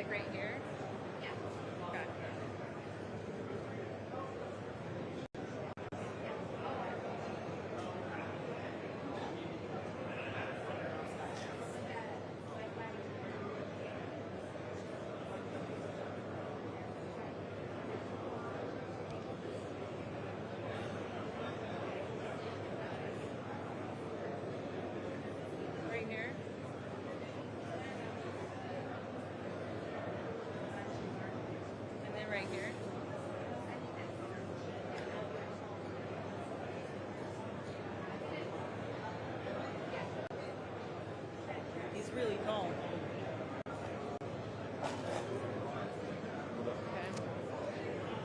right here. Yeah. Okay. Right here. And then right here. He's really calm.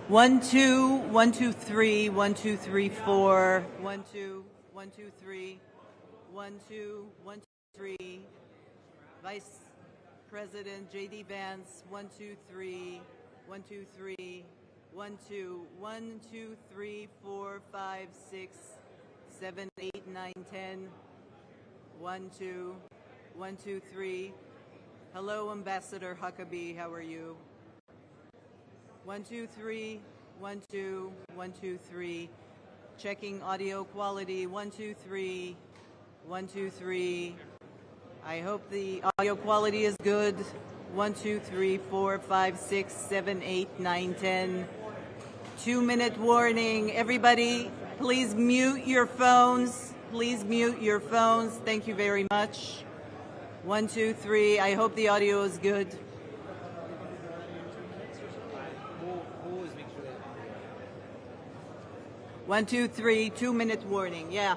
One, two, 1, 2, 3, 1, 2, 3, 4, 1, 2, 1, 2, 3, 1, 2, 1, 2, 3. Vice President J.D. Vance, 1, 2, 3, 1, 2, 3, 1, 2, 1, 2, 3, 4, 5, 6, 7, 8, 9, 10. 1, 2, 1, 2, 3. Hello, Ambassador Huckabee. How are you? 1, 2, 3, 1, 2, 1, 2, 3. Checking audio quality. 1, 2, 3, 1, 2, 3. I hope the audio quality is good. 1, 2, 3, 4, 5, 6, 7, 8, 9, 10. 2-minute warning. Everybody, please mute your phones. Please mute your phones. Thank you very much. 1, 2, 3. I hope the audio is good. Always make sure that 1, 2, 3. 2-minute warning. Yeah.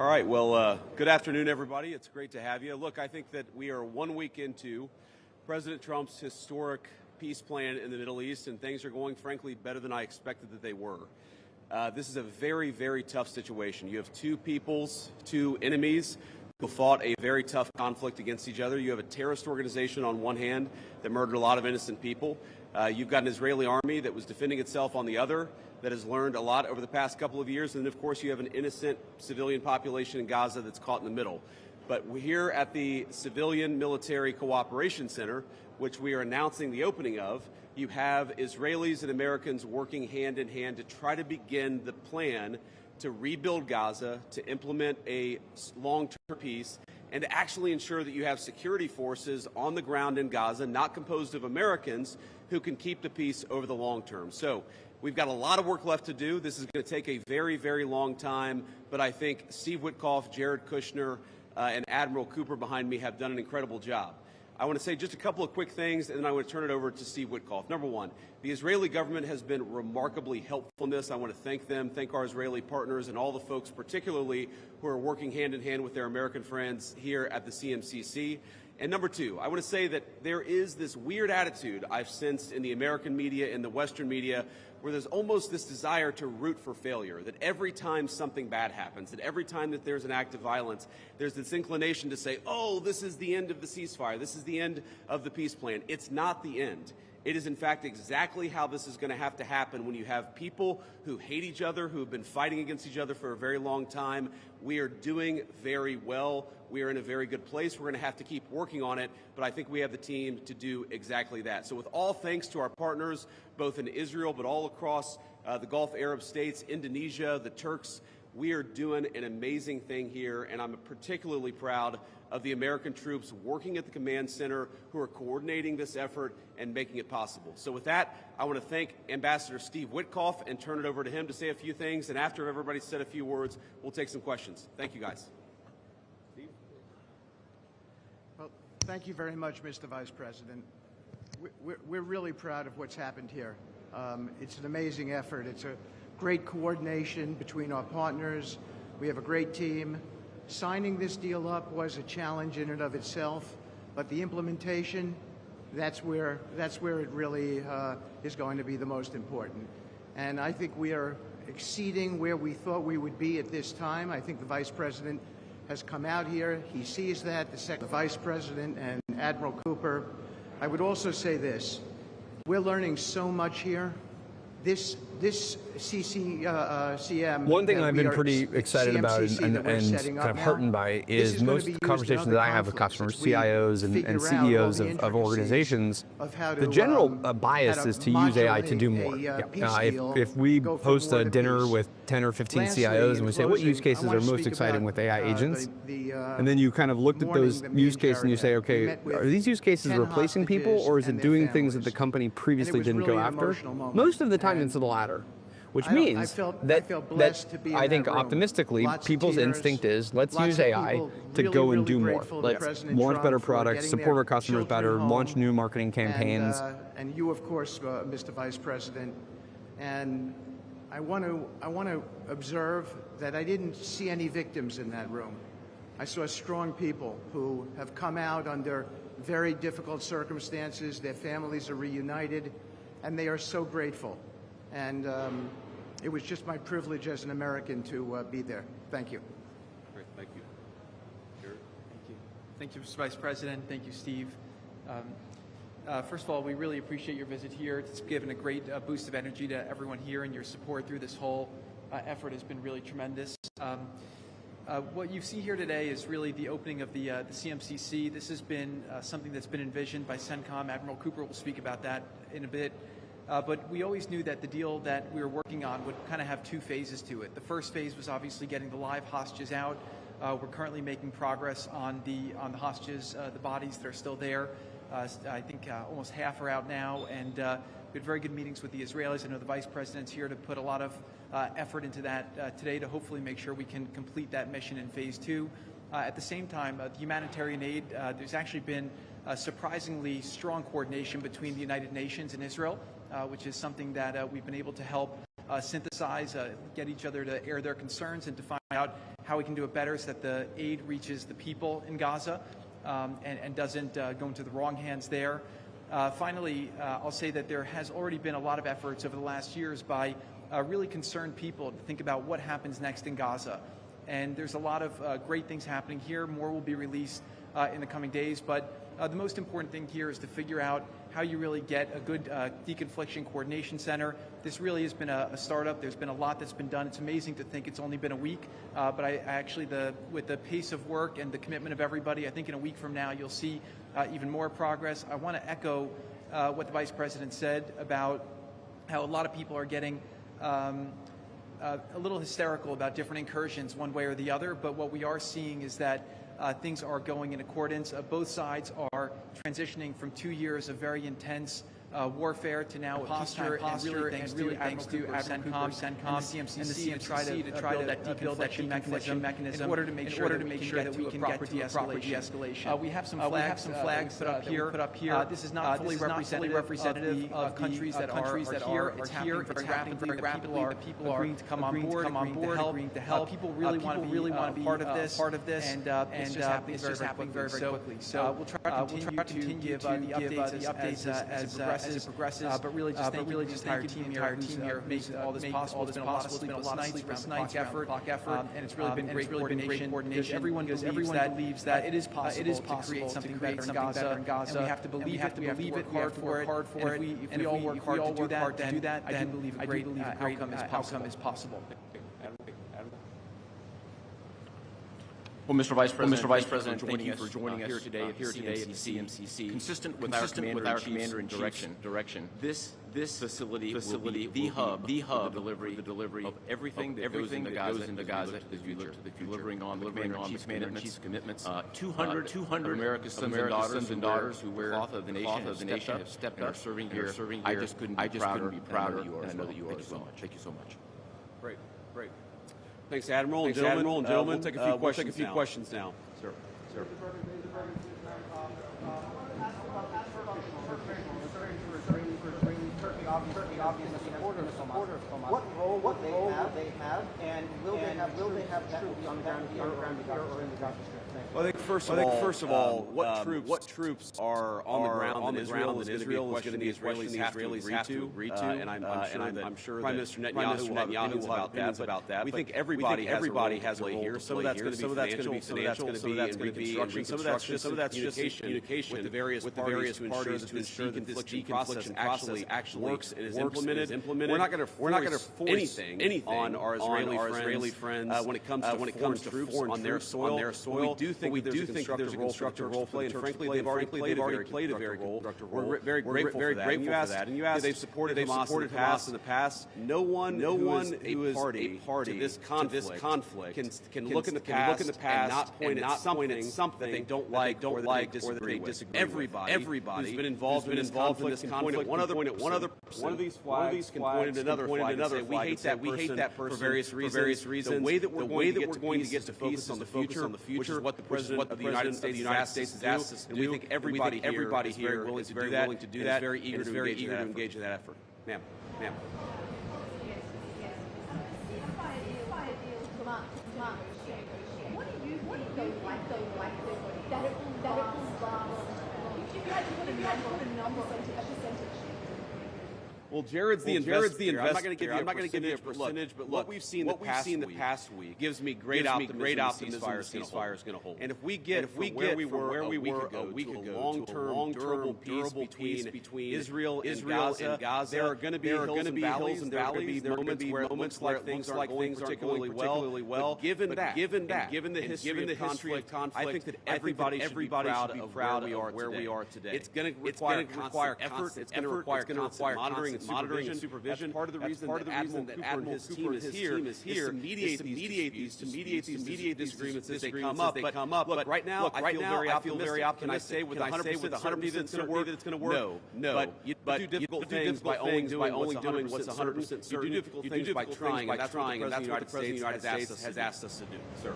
All right, well, good afternoon, everybody. It's great to have you. Look, I think that we are 1 week into President Trump's historic peace plan in the Middle East, and things are going, frankly, better than I expected that they were. This is a very, very tough situation. You have two peoples, two enemies who fought a very tough conflict against each other. You have a terrorist organization on one hand that murdered a lot of innocent people. You've got an Israeli army that was defending itself on the other, that has learned a lot over the past couple of years. And then, of course, you have an innocent civilian population in Gaza that's caught in the middle. But we're here at the Civilian Military Cooperation Center, which we are announcing the opening of. You have Israelis and Americans working hand in hand to try to begin the plan to rebuild Gaza, to implement a long-term peace, and to actually ensure that you have security forces on the ground in Gaza, not composed of Americans, who can keep the peace over the long term. So we've got a lot of work left to do. This is going to take a very, very long time, but I think Steve Witkoff, Jared Kushner, and Admiral Cooper behind me have done an incredible job. I want to say just a couple of quick things, and then I want to turn it over to Steve Witkoff. Number one, the Israeli government has been remarkably helpful in this. I want to thank them, thank our Israeli partners, and all the folks, particularly who are working hand in hand with their American friends here at the CMCC. And number two, I want to say that there is this weird attitude I've sensed in the American media, in the Western media, where there's almost this desire to root for failure, that every time something bad happens, that every time that there's an act of violence, there's this inclination to say, oh, this is the end of the ceasefire, this is the end of the peace plan. It's not the end. It is, in fact, exactly how this is going to have to happen when you have people who hate each other, who have been fighting against each other for a very long time. We are doing very well. We are in a very good place. We're going to have to keep working on it, but I think we have the team to do exactly that. So with all thanks to our partners, both in Israel but all across the Gulf Arab states, Indonesia, the Turks, we are doing an amazing thing here, and I'm particularly proud of the American troops working at the command center who are coordinating this effort and making it possible. So with that, I want to thank Ambassador Steve Witkoff and turn it over to him to say a few things, and after everybody's said a few words, we'll take some questions. Thank you, guys. Steve? Well, thank you very much, Mr. Vice President. We're really proud of what's happened here. It's an amazing effort. It's a great coordination between our partners. We have a great team. Signing this deal up was a challenge in and of itself, but the implementation, that's where it really is going to be the most important. And I think we are exceeding where we thought we would be at this time. I think the Vice President has come out here. He sees that, the Vice President and Admiral Cooper. I would also say this. We're learning so much here. This CM. One thing I've been pretty excited about and kind of heartened by is most conversations that I have with customers, CIOs and CEOs of organizations, the general bias is to use AI to do more. If we host a dinner with 10 or 15 CIOs and we say, what use cases are most exciting with AI agents? And then you kind of looked at those use cases and you say, okay, are these use cases replacing people, or is it doing things that the company previously didn't go after? Most of the time it's the latter. Which means that I think optimistically, people's instinct is, let's use AI to go and do more. Let's launch better products, support our customers better, launch new marketing campaigns. And you, of course, Mr. Vice President. And I want to observe that I didn't see any victims in that room. I saw strong people who have come out under very difficult circumstances. Their families are reunited, and they are so grateful. And it was just my privilege as an American to be there. Thank you. Great, thank you. Jared? Thank you. Thank you, Mr. Vice President. Thank you, Steve. First of all, we really appreciate your visit here. It's given a great boost of energy to everyone here, and your support through this whole effort has been really tremendous. What you see here today is really the opening of the CMCC. This has been something that's been envisioned by CENTCOM. Admiral Cooper will speak about that in a bit. But we always knew that the deal that we were working on would kind of have two phases to it. The first phase was obviously getting the live hostages out. We're currently making progress on the hostages, the bodies that are still there. I think almost half are out now, and we had very good meetings with the Israelis. I know the Vice President's here to put a lot of effort into that today to hopefully make sure we can complete that mission in phase two. At the same time, the humanitarian aid, there's actually been surprisingly strong coordination between the United Nations and Israel, which is something that we've been able to help synthesize, get each other to air their concerns and to find out how we can do it better so that the aid reaches the people in Gaza and doesn't go into the wrong hands there. Finally, I'll say that there has already been a lot of efforts over the last years by really concerned people to think about what happens next in Gaza. And there's a lot of great things happening here. More will be released in the coming days. But the most important thing here is to figure out how you really get a good deconfliction coordination center. This really has been a startup. There's been a lot that's been done. It's amazing to think it's only been a week, but I actually, with the pace of work and the commitment of everybody, I think in a week from now you'll see even more progress. I want to echo what the Vice President said about how a lot of people are getting a little hysterical about different incursions one way or the other, but what we are seeing is that things are going in accordance. Both sides are transitioning from 2 years of very intense warfare to now a posture, and really thanks to CENTCOM and the CMCC to try to build that deconfliction mechanism in order to make sure that we can get to de-escalation. We have some flags put up here. This is not fully representative of countries that are here. It's here. It's happening very rapidly. The people are agreeing to come on board, agreeing to help. People really want to be part of this, and it's just happening very quickly. So we'll try to continue to give the updates as it progresses, but really just thank you to the entire team here who makes all this possible. It's been a lot of sleepless nights, effort, and it's really been great coordination. Because everyone believes that it is possible to create something better in Gaza, and we have to believe it. We have to work hard for it. And if we all work hard to do that, I do believe a great outcome is possible. Well, Mr. Vice President, thank you for joining us here today at CMCC. Consistent with our Commander-in-Chief's direction, this facility will be the hub of the delivery of everything that goes into Gaza as we look to the future. Delivering on the Commander-in-Chief's commitments. 200 America's sons and daughters who wear the cloth of the nation have stepped up and are serving here. I just couldn't be prouder, and I know that you are so much. Thank you so much. Great. Thanks, Admiral. And gentlemen, we'll take a few questions now. Sir. What role they have, and will they have troops on the ground here or in the Gaza Strip? Well, I think first of all, what troops are on the ground in Israel is going to be a question the Israelis have to agree to, and I'm sure Prime Minister Netanyahu will have opinions about that. We think everybody has a role here. Some of that's going to be financial, some of that's going to be construction, some of that's just communication with the various parties to ensure that this deconfliction actually works and is implemented. We're not going to force anything on our Israeli friends when it comes to troops on their soil. We do think there's a constructive role to play, and frankly, they've already played a very constructive role. We're very grateful for that. And you asked, they've supported Hamas in the past. No one who is a party to this conflict can look in the past and not point at something they don't like or that they disagree with. Everybody who's been involved in this conflict can point at one other person. One of these flags can point at another flag and say, we hate that person for various reasons. The way that we're going to get to focus on the future, which is what the President of the United States has asked us to do, and we think everybody here is very willing to do that, is very eager to engage in that effort. Ma'am. What do you think the likelihood that it will last? If you had to put a number, a percentage. Well, Jared's the investor. I'm not going to give you a percentage, but what we've seen the past week gives me great optimism ceasefire is going to hold. And if we get where we were a week ago, long-term, durable peace between Israel and Gaza, there are going to be hills and valleys, and there are going to be moments where things aren't going particularly well. But given the history of conflict, I think that everybody should be proud of where we are today. It's going to require effort. It's going to require monitoring and supervision. That's part of the reason that Admiral Cooper and his team is here is to mediate these disagreements as they come up. Look, right now, I feel very optimistic. Can I say with 100% certainty that it's going to work? No. But you do difficult things by only doing what's 100% certain. You do difficult things by trying, and that's what the President of the United States has asked us to do. Sir.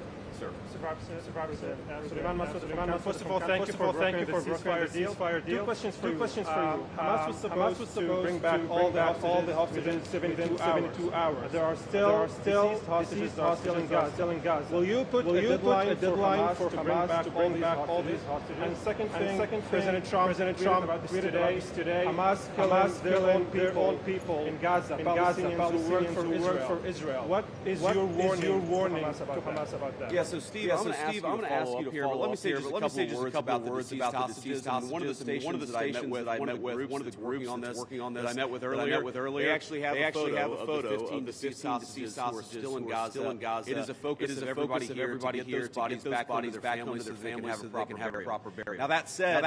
First of all, thank you for brokering the ceasefire deal. Two questions for you. Hamas was supposed to bring back all the hostages within 72 hours. There are still deceased hostages still in Gaza. Will you put a deadline for Hamas to bring back all these hostages? And second thing, President Trump tweeted about this today. Hamas killing their own people in Gaza, Palestinians who work for Israel. What is your warning to Hamas about that? Yeah, so Steve, I'm going to ask you to follow up here, but let me say just a couple of words about the deceased hostages. One of the stations that I met with, one of the groups working on this that I met with earlier, they actually have a photo of the 15 deceased hostages still in Gaza. It is a focus of everybody here to get those bodies back home to their families so they can have a proper burial. Now that said,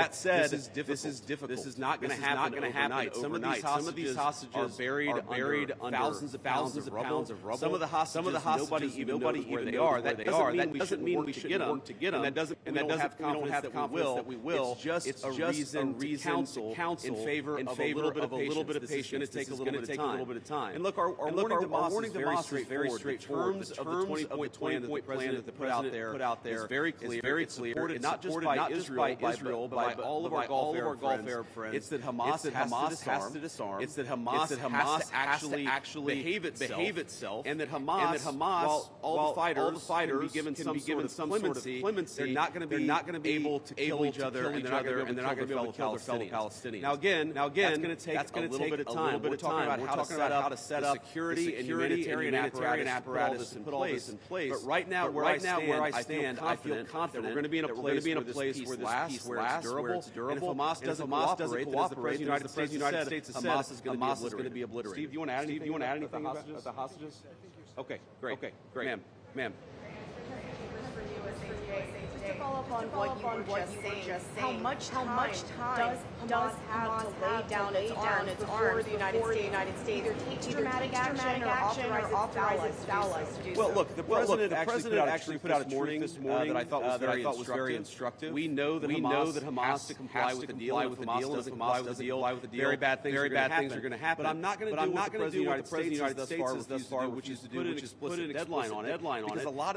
this is difficult. This is not going to happen overnight. Some of these hostages are buried under thousands of pounds of rubble. Some of the hostages nobody even knows where they are. That doesn't mean we shouldn't work to get them. And that doesn't mean we don't have confidence that we will. It's just a reason to counsel in favor of a little bit of patience. It's going to take a little bit of time. And look, our warning to Hamas is very straightforward. In terms of the 20-point plan that the president put out there, it's very clear. It's supported not just by Israel, but by all of our Gulf Arab friends. It's that Hamas has to disarm. It's that Hamas has to actually behave itself, and that Hamas, while all the fighters can be given some sort of clemency, they're not going to be able to kill each other, and they're not going to be able to kill their fellow Palestinians. Now again, that's going to take a little bit of time. We're talking about how to set up security and humanitarian apparatus to put all this in place. But right now, where I stand, I feel confident that we're going to be in a place where this peace lasts, where it's durable. And if Hamas doesn't cooperate, as the President of the United States has said, Hamas is going to be obliterated. Steve, do you want to add anything about the hostages? Okay, great. Ma'am. To follow up on what you were just saying, how much time does Hamas have to lay down its arms before the United States takes dramatic action or authorizes Dallas to do so? Well, look, the president actually put out a tweet this morning that I thought was very instructive. We know that Hamas has to comply with the deal. If Hamas doesn't comply with the deal, very bad things are going to happen. But I'm not going to do what the President of the United States has thus far, which is to put an explicit deadline on it. Because a lot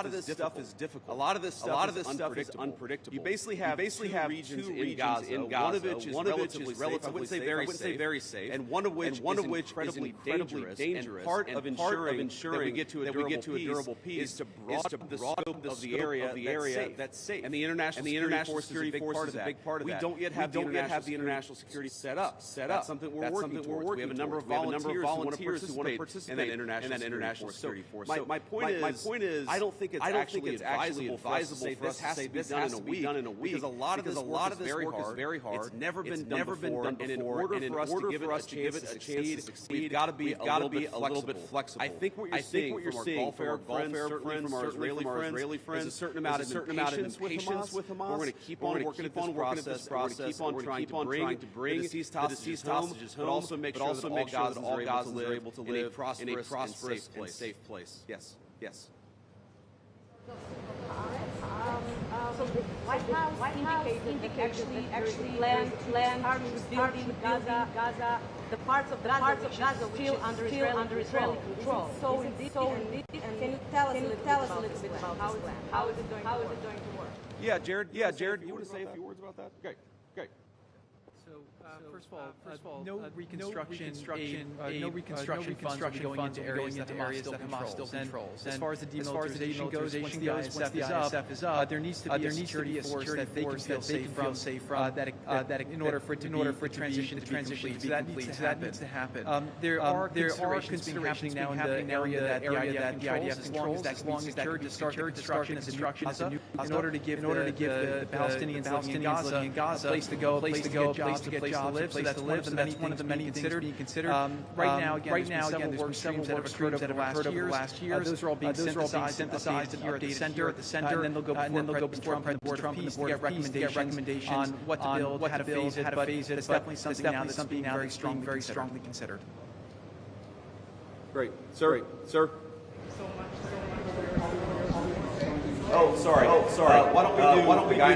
of this stuff is difficult. A lot of this stuff is unpredictable. You basically have two regions in Gaza, one of which is relatively safe, I wouldn't say very safe, and one of which is incredibly dangerous. And part of ensuring that we get to a durable peace is to broaden the scope of the area that's safe. And the international security force is a big part of that. We don't yet have the international security set up. That's something we're working towards. We have a number of volunteers who want to participate in that international security force. My point is, I don't think it's actually advisable for us to say this has to be done in a week, because a lot of this work is very hard. It's never been done before, and in order for us to give it a chance to succeed, we've got to be a little bit flexible. I think what you're seeing from our Gulf Arab friends, from our Israeli friends, is a certain amount of patience with Hamas. We're going to keep on working at this process. We're going to keep on trying to bring the deceased hostages home, but also make sure that all Gazans are able to live in a prosperous and safe place. Yes. So the White House indicated actually plan to building Gaza, the parts of Gaza still under Israeli control. So can you tell us a little bit about this plan? How is it going to work? Yeah, Jared, you want to say a few words about that? Great. So, first of all, no reconstruction funds will be going into areas that Hamas still controls. As far as the demilitarization goes, once the ISF is up, there needs to be a security force that they can feel safe from. That in order for it to transition to complete. So that needs to happen. There are considerations happening now in the area that the IDF controls. As long as that secured destruction is in order to give the Palestinians living in Gaza a place to go, a place to get jobs, to live. So that's one of the many things being considered. Right now, again, there's been several work streams that have occurred over the last years. Those are all being synthesized here at the center, and then they'll go before President Trump and the Board of Peace to get recommendations on what to build, how to phase it. But it's definitely something now that's being very strongly considered. Great, sir. Oh, sorry. Why don't we do the guy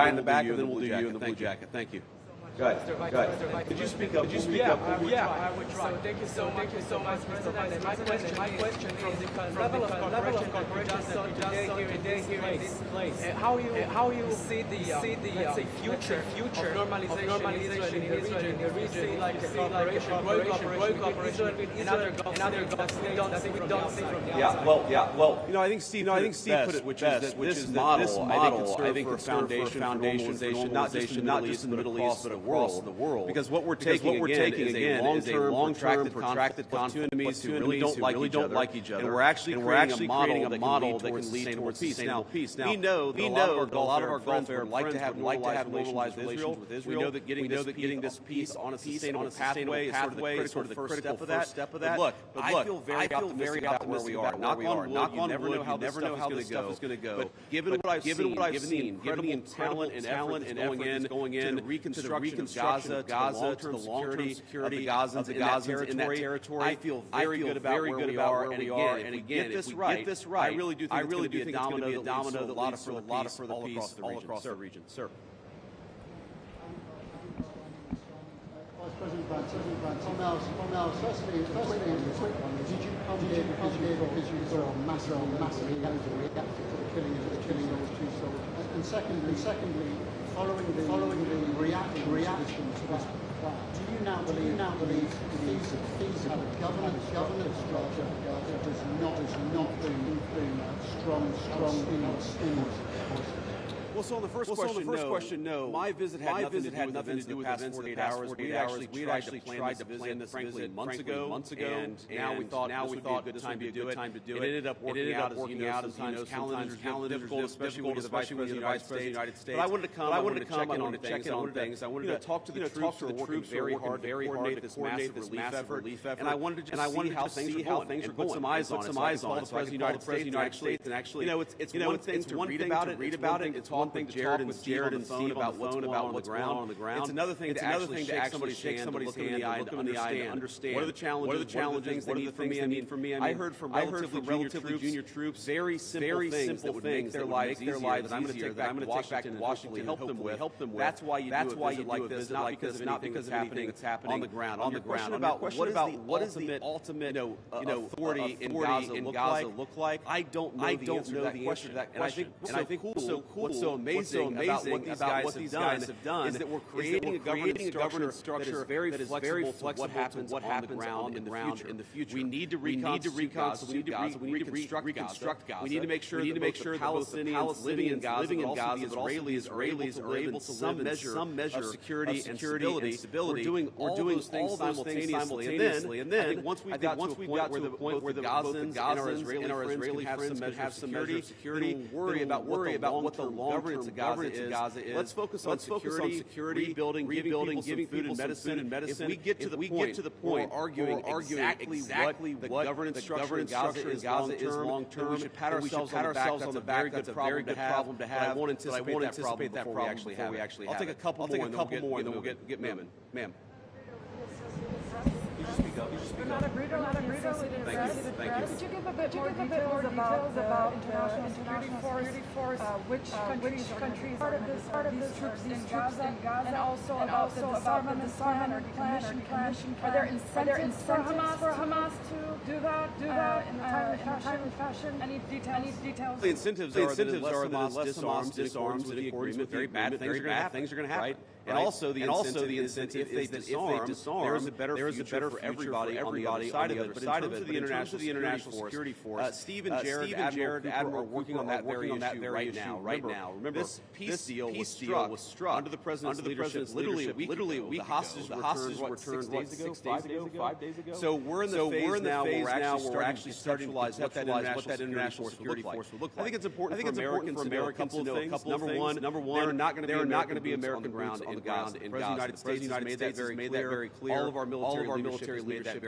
in the back, and then we'll do you in the blue jacket. Thank you. Good. Could you speak up? Could you speak up? I would try. So thank you so much, Mr. President. My question is, from the level of cooperation that we today here in this place, how you see the let's say future of normalization in the region, like cooperation, growing cooperation with Israel and other governments we don't see from the outside. Well, I think Steve put it best, which is that this model, I think, could serve for a foundation for normalization, not just in the Middle East, but across the world. Because what we're taking again is a long-term, protracted conflict with two enemies who really don't like each other, and we're actually creating a model that can lead towards sustainable peace. Now, we know that a lot of our Gulf would like to have normalized relations with Israel. We know that getting this peace on a sustainable pathway is sort of the critical first step of that. But look, I feel very optimistic about where we are. Knock on wood, you never know how this stuff is going to go. But given what I've seen, given the incredible talent and effort going in to the reconstruction of Gaza, to the long-term security of the Gazans in that territory, I feel very good about where we are. And again, if we get this right, I really do think it's going to be a domino that leads to a lot of further peace all across the region. Sir. President Vance, firstly, a quick one. Did you come here because you saw massively reacted to the killing of those two soldiers? And secondly, following the reaction to this plan, do you now believe feasible governance structure has not been strong enough? Well, so on the first question, no. My visit had nothing to do with the past 48 hours. We had actually tried to plan this, frankly, months ago. And now we thought this would be a good time to do it. It ended up working out, as you know. Sometimes calendars are difficult, especially when you're the Vice President of the United States. But I wanted to come. I wanted to check in on things. I wanted to talk to the troops who are working very hard to coordinate this massive relief effort. And I wanted to see how things are going. Put some eyes on it. The President of the United States and actually, it's one thing to read about it, it's one thing to Jared and Steve about what's going on the ground. It's another thing to actually shake somebody's hand, look them in the eye, and understand what are the challenges, what are the things they need from me. I heard from relatively junior troops very simple things that would make their lives easier, that I'm going to take back to Washington and help them with. That's why you do a visit like this, not because of anything that's happening on the ground. On the question about what is the ultimate authority in Gaza look like, I don't know the answer to that question. And I think what's so amazing about what these guys have done is that we're creating a governance structure that is very flexible to what happens on the ground in the future. We need to reconstruct Gaza. We need to reconstruct Gaza. We need to make sure that the Palestinians living in Gaza, but also the Israelis are able to live in some measure of security and stability. We're doing all those things simultaneously. And then I think once we got to a point where the Gazans and our Israeli friends can have some measure of security, we'll worry about what the long-term governance of Gaza is. Let's focus on security, rebuilding, giving food and medicine. If we get to the point where we're arguing exactly what the governance structure in Gaza is long-term, we should pat ourselves on the back. That's a very good problem to have. I won't anticipate that problem before we actually have it. I'll take a couple more, and then we'll get Ma'am. Not a breeder, Thank you. Could you give a bit more details about international security force, which countries are part of this troops in Gaza, and also about the disarmament plan or decommission plan? Are there incentives for Hamas to do that in a timely fashion? Any details? The incentives are that unless Hamas disarms with the agreement, very bad things are going to happen. Right? And also the incentive is that if they disarm, there is a better future for everybody on the other side of it. But in terms of the international security force, Steve and Jared Admiral are working on that very issue right now. Remember, this peace deal was struck under the President's leadership literally a week ago. The hostages were returned 6 days ago, 5 days ago. So we're in the phase now where we're actually starting to conceptualize what that international security force would look like. I think it's important for Americans to know a couple of things. Number one, there are not going to be American ground on the ground in Gaza. The President of the United States has made that very clear. All of our military has made that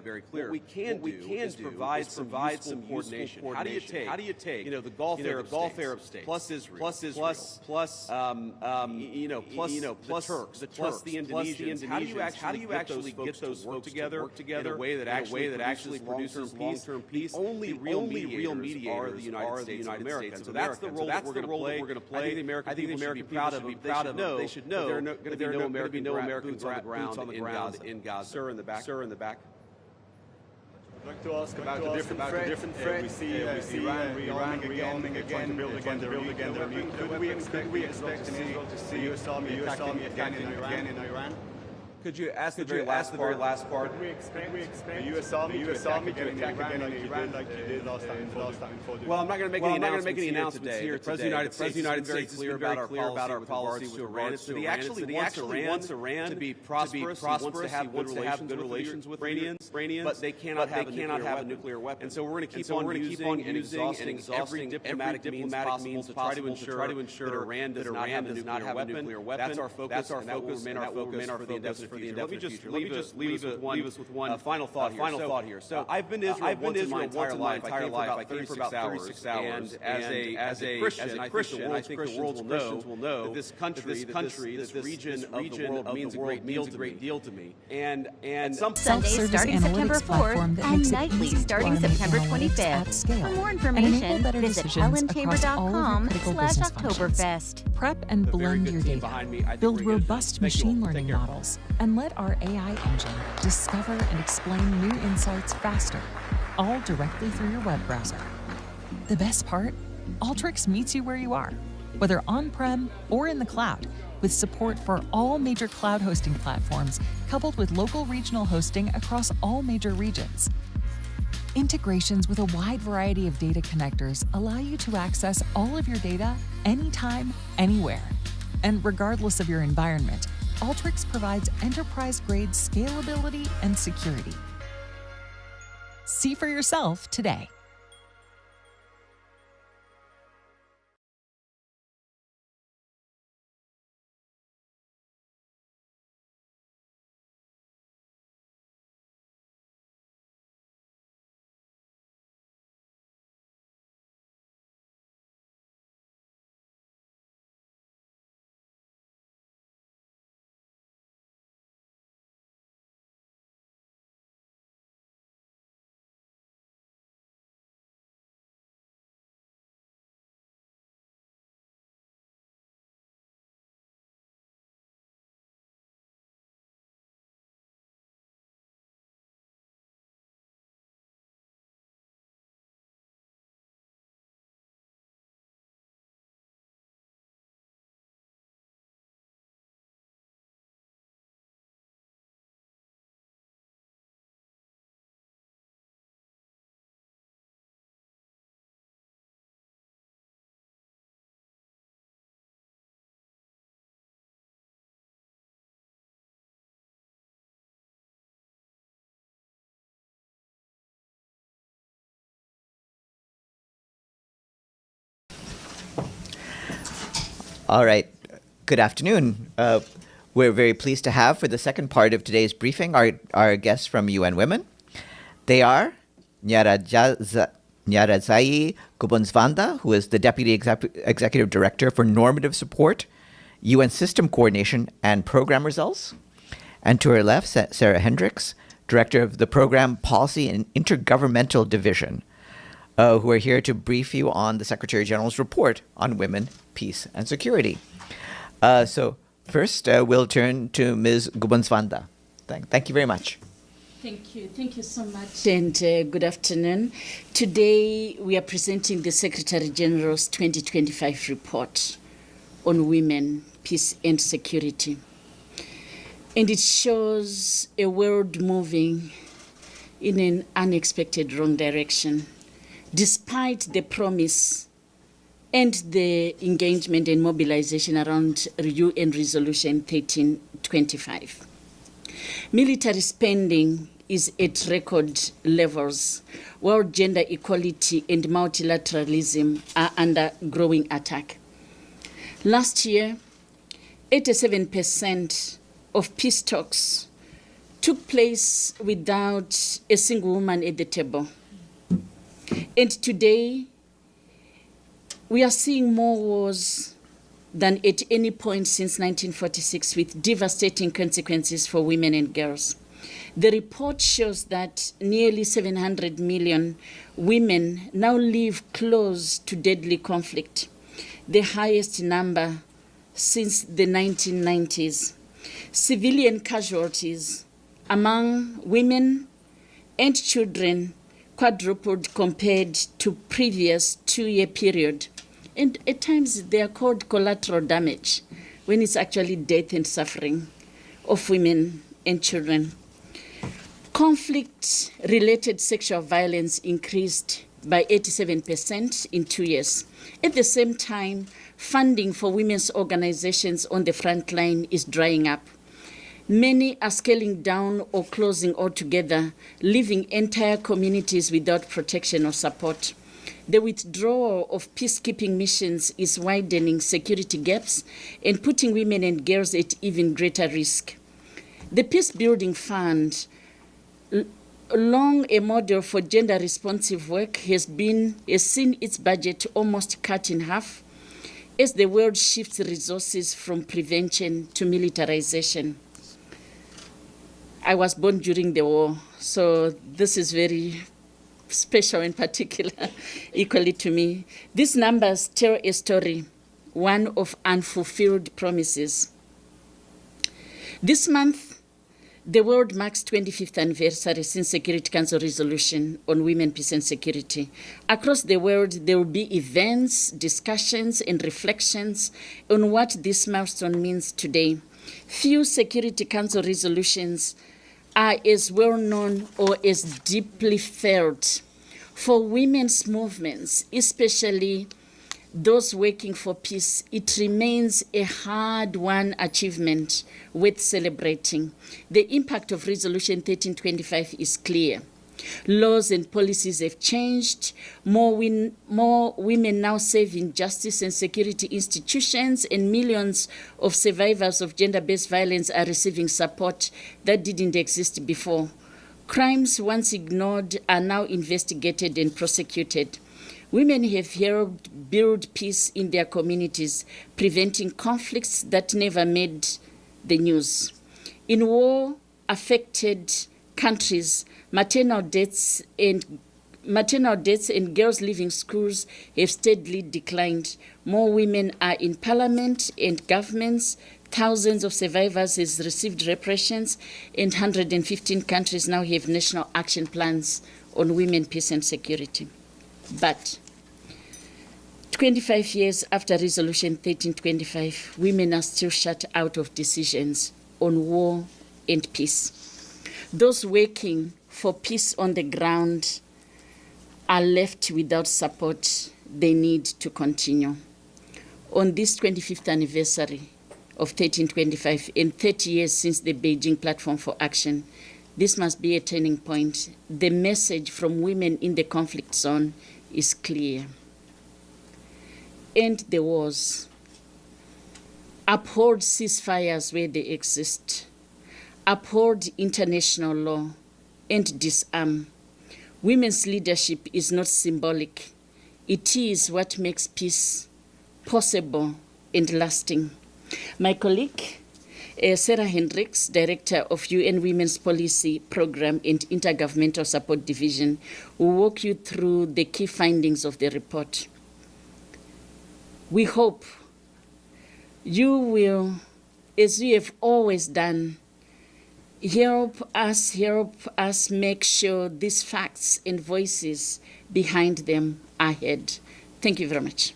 very clear. What we can do is provide some coordination. How do you take the Gulf Arab states plus Israel plus the Turks plus the Indonesians? How do you actually get those folks together in a way that actually produces long-term peace? The only real mediators are the United States of America. And so that's the role that we're going to play. I think the American people should be proud of it. They should know there are going to be no Americans on the ground in Gaza. Sir, in the back. I'd like to ask about the different threat. We see Iran rearming again, trying to build again their nuclear weapon. Could we expect Israel to see the US Army attacking again in Iran? Could you ask the very last part? Could we expect the US Army to attack again in Iran like you did last time? Well, I'm not going to make any announcements here. The President of the United States is very clear about our policy with Iran. So he actually wants Iran to be prosperous. He wants to have good relations with Iranians, but they cannot have a nuclear weapon. And so we're going to keep on using and exhausting every diplomatic means possible to try to ensure that Iran does not have a nuclear weapon. That's our focus, and that will remain our focus for the indefinite future. Let me just leave us with one final thought here. So I've been to Israel once in my entire life. I came for about 36 hours. And as a Christian, I think the world's Christians will know that this country, this region of the world means a great deal to me. And some Sundays starting September 4th and nightly starting September 25th. For more information, visit HelenChamber.com/Oktoberfest. Prep and blend your data. Build robust machine learning models and let our AI engine discover and explain new insights faster, all directly through your web browser. The best part? Alteryx meets you where you are, whether on-prem or in the cloud, with support for all major cloud hosting platforms, coupled with local regional hosting across all major regions. Integrations with a wide variety of data connectors allow you to access all of your data anytime, anywhere. And regardless of your environment, Alteryx provides enterprise-grade scalability and security. See for yourself today. All right. Good afternoon. We're very pleased to have for the second part of today's briefing our guests from UN Women. They are Nyaradzai Gubonsvanda, who is the Deputy Executive Director for Normative Support, UN System Coordination and Program Results. And to her left, Sarah Hendricks, Director of the Program Policy and Intergovernmental Division, who are here to brief you on the Secretary General's report on women, peace, and security. So first, we'll turn to Ms. Gubonsvanda. Thank you very much. Thank you so much, and good afternoon. Today, we are presenting the Secretary General's 2025 report on women, peace, and security. And it shows a world moving in an unexpected wrong direction, despite the promise and the engagement and mobilization around UN Resolution 1325. Military spending is at record levels, while gender equality and multilateralism are under growing attack. Last year, 87% of peace talks took place without a single woman at the table. And today, we are seeing more wars than at any point since 1946, with devastating consequences for women and girls. The report shows that nearly 700 million women now live close to deadly conflict, the highest number since the 1990s. Civilian casualties among women and children quadrupled compared to previous 2-year period. And at times they are called collateral damage, when it's actually death and suffering of women and children. Conflict-related sexual violence increased by 87% in 2 years. At the same time, funding for women's organizations on the front line is drying up. Many are scaling down or closing altogether, leaving entire communities without protection or support. The withdrawal of peacekeeping missions is widening security gaps and putting women and girls at even greater risk. The Peace Building Fund, long a model for gender-responsive work, has seen its budget almost cut in half as the world shifts resources from prevention to militarization. I was born during the war, so this is very special and particular equally to me. These numbers tell a story, one of unfulfilled promises. This month, the world marks 25th anniversary since Security Council resolution on women, peace and security. Across the world, there will be events, discussions, and reflections on what this milestone means today. Few Security Council resolutions are as well known or as deeply felt. For women's movements, especially those working for peace, it remains a hard-won achievement worth celebrating. The impact of Resolution 1325 is clear. Laws and policies have changed. More women now serve in justice and security institutions, and millions of survivors of gender-based violence are receiving support that didn't exist before. Crimes once ignored are now investigated and prosecuted. Women have helped build peace in their communities, preventing conflicts that never made the news. In war-affected countries, maternal deaths and girls leaving schools have steadily declined. More women are in parliament and governments. Thousands of survivors have received reparations, and 115 countries now have national action plans on women, peace and security. But 25 years after Resolution 1325, women are still shut out of decisions on war and peace. Those working for peace on the ground are left without support they need to continue. On this 25th anniversary of 1325 and 30 years since the Beijing Platform for Action, this must be a turning point. The message from women in the conflict zone is clear. End the wars. Uphold ceasefires where they exist. Uphold international law and disarm. Women's leadership is not symbolic. It is what makes peace possible and lasting. My colleague, Sarah Hendricks, Director of UN Women's Policy Program and Intergovernmental Support Division, will walk you through the key findings of the report. We hope you will, as you have always done, help us make sure these facts and voices behind them are heard. Thank you very much.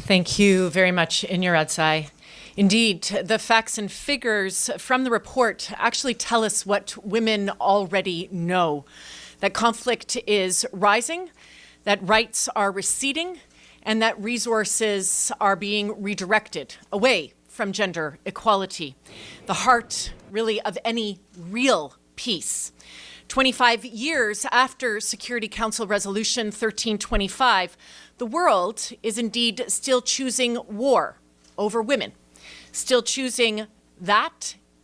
Thank you very much, Inyaradsai. Indeed, the facts and figures from the report actually tell us what women already know, that conflict is rising, that rights are receding, and that resources are being redirected away from gender equality, the heart, really, of any real peace. 25 years after Security Council Resolution 1325, the world is indeed still choosing war over women, still choosing that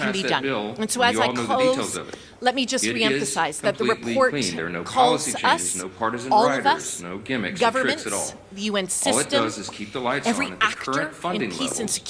can be done. And so as I close, let me just reemphasize that the report calls us, all of us, governments, the UN system, every actor in peace and security,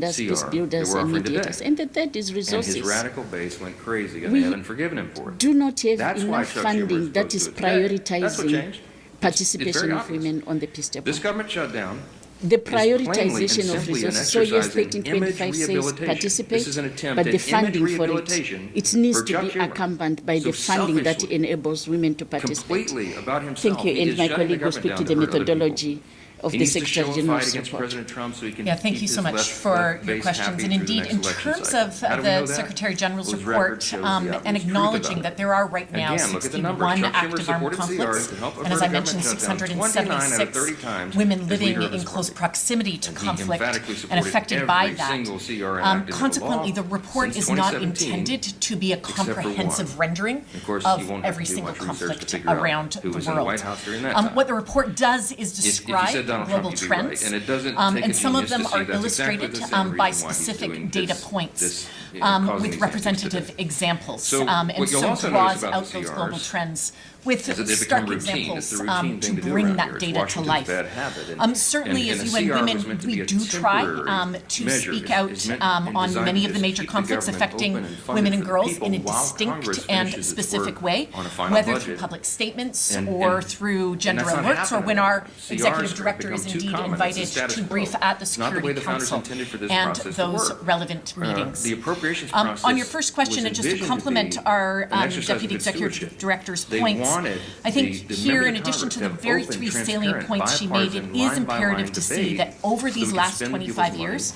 defenders, peace CR builders, that we're and offering mediators. today. And the third is And resources. his radical base went crazy, and We they haven't forgiven him for it. do not have That's why enough Chuck Schumer funding that supposed is to do it today. That's what prioritizing changed. participation very of obvious. women on the peace table. This government shutdown The is plainly and prioritization of simply an resources. So yes, exercise in 1325 image says rehabilitation. participate, This is an attempt but at the funding image for it, rehabilitation it needs for to Chuck be Schumer. accompanied by So the funding that selfishly, enables women to participate. completely about himself. Thank you, He and is my shutting the colleague will government speak down to the hurt other people. methodology of the Secretary General's report. Yeah, thank you so much for your questions. And indeed, in terms of the Secretary General's report and acknowledging that there are right now 61 active armed conflicts, and as I mentioned, 676 women living in close proximity to conflict and affected by that. Consequently, the report is not intended to be a comprehensive rendering of every single conflict around the world. What the report does is describe global trends, and some of them are illustrated by specific data points with representative examples, and so draws out those global trends with stark examples to bring that data to life. Certainly, as UN Women, we do try to speak out on many of the major conflicts affecting women and girls in a distinct and specific way, whether through public statements or through gender alerts, or when our executive director is indeed invited to brief at the Security Council and those relevant meetings. On your first question, and just to complement our Deputy Executive Director's points, I think here, in addition to the very three salient points she made, it is imperative to see that over these last 25 years,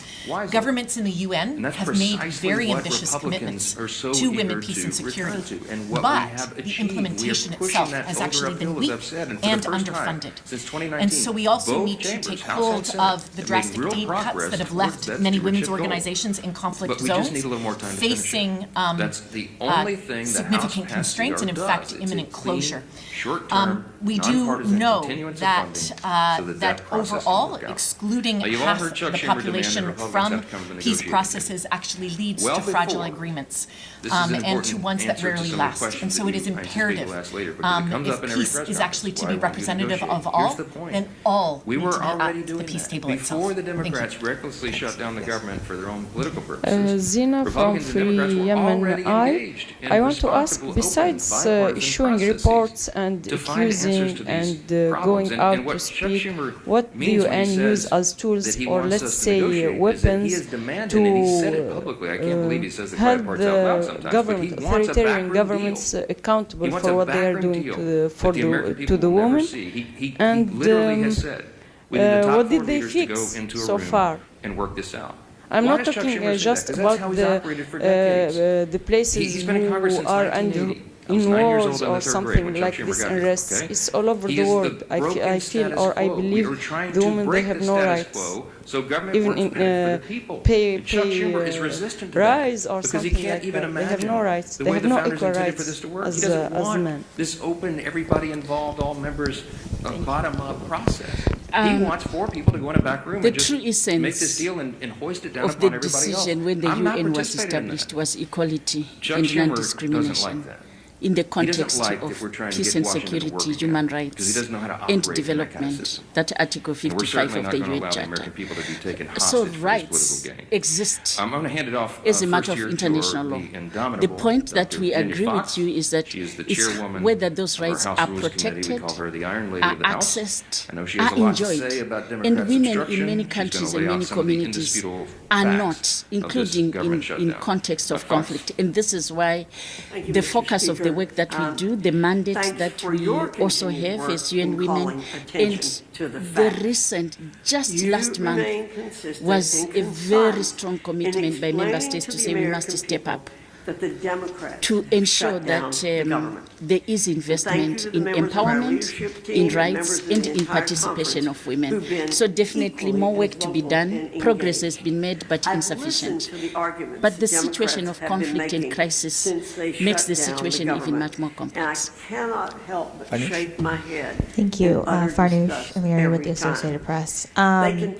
governments in the UN have made very ambitious commitments to women, peace, and security. But the implementation itself has actually been weak and underfunded. And so we also need to take hold of the drastic aid cuts that have left many women's organizations in conflict zones facing significant constraints and, in fact, imminent closure. We do know that overall, excluding half the population from peace processes actually leads to fragile agreements and to ones that rarely last. And so it is imperative, if peace is actually to be representative of all, then all need to be at the peace table itself. Before the Democrats recklessly shut down the government for their own political purposes, Zina from Free Yemen. I want to ask, besides issuing reports and accusing and going out to speak, what do you use as tools, or let's say weapons, to hold the government, authoritarian governments accountable for what they are doing to the women? And what did they fix so far? I'm not talking just about the places who are in wars or something like this unrests. It's all over the world. I feel, or I believe, the women, they have no rights. Even in pay rise or something like that. They have no rights. They have no equal rights as men. This open, everybody involved, all members, bottom-up process. He wants 4 people to go in a back room and just make this deal and hoist it down upon everybody else. The decision when the UN was established was equality and non-discrimination. In the context of peace and security, human rights, and development, that Article 55 of the UN Charter. So rights exist as a matter of international law. The point that we agree with you is that it's whether those rights are protected, are accessed, are enjoyed. And women in many countries and many communities are not, including in context of conflict. And this is why the focus of the work that we do, the mandate that we also have as UN Women, and the recent, just last month, was a very strong commitment by member states to say we must step up to ensure that there is investment in empowerment, in rights, and in participation of women. So definitely more work to be done. Progress has been made, but insufficient. But the situation of conflict and crisis makes the situation even much more complex. I cannot help but shake my head. Thank you. Farnoosh Amiri with the Associated Press. I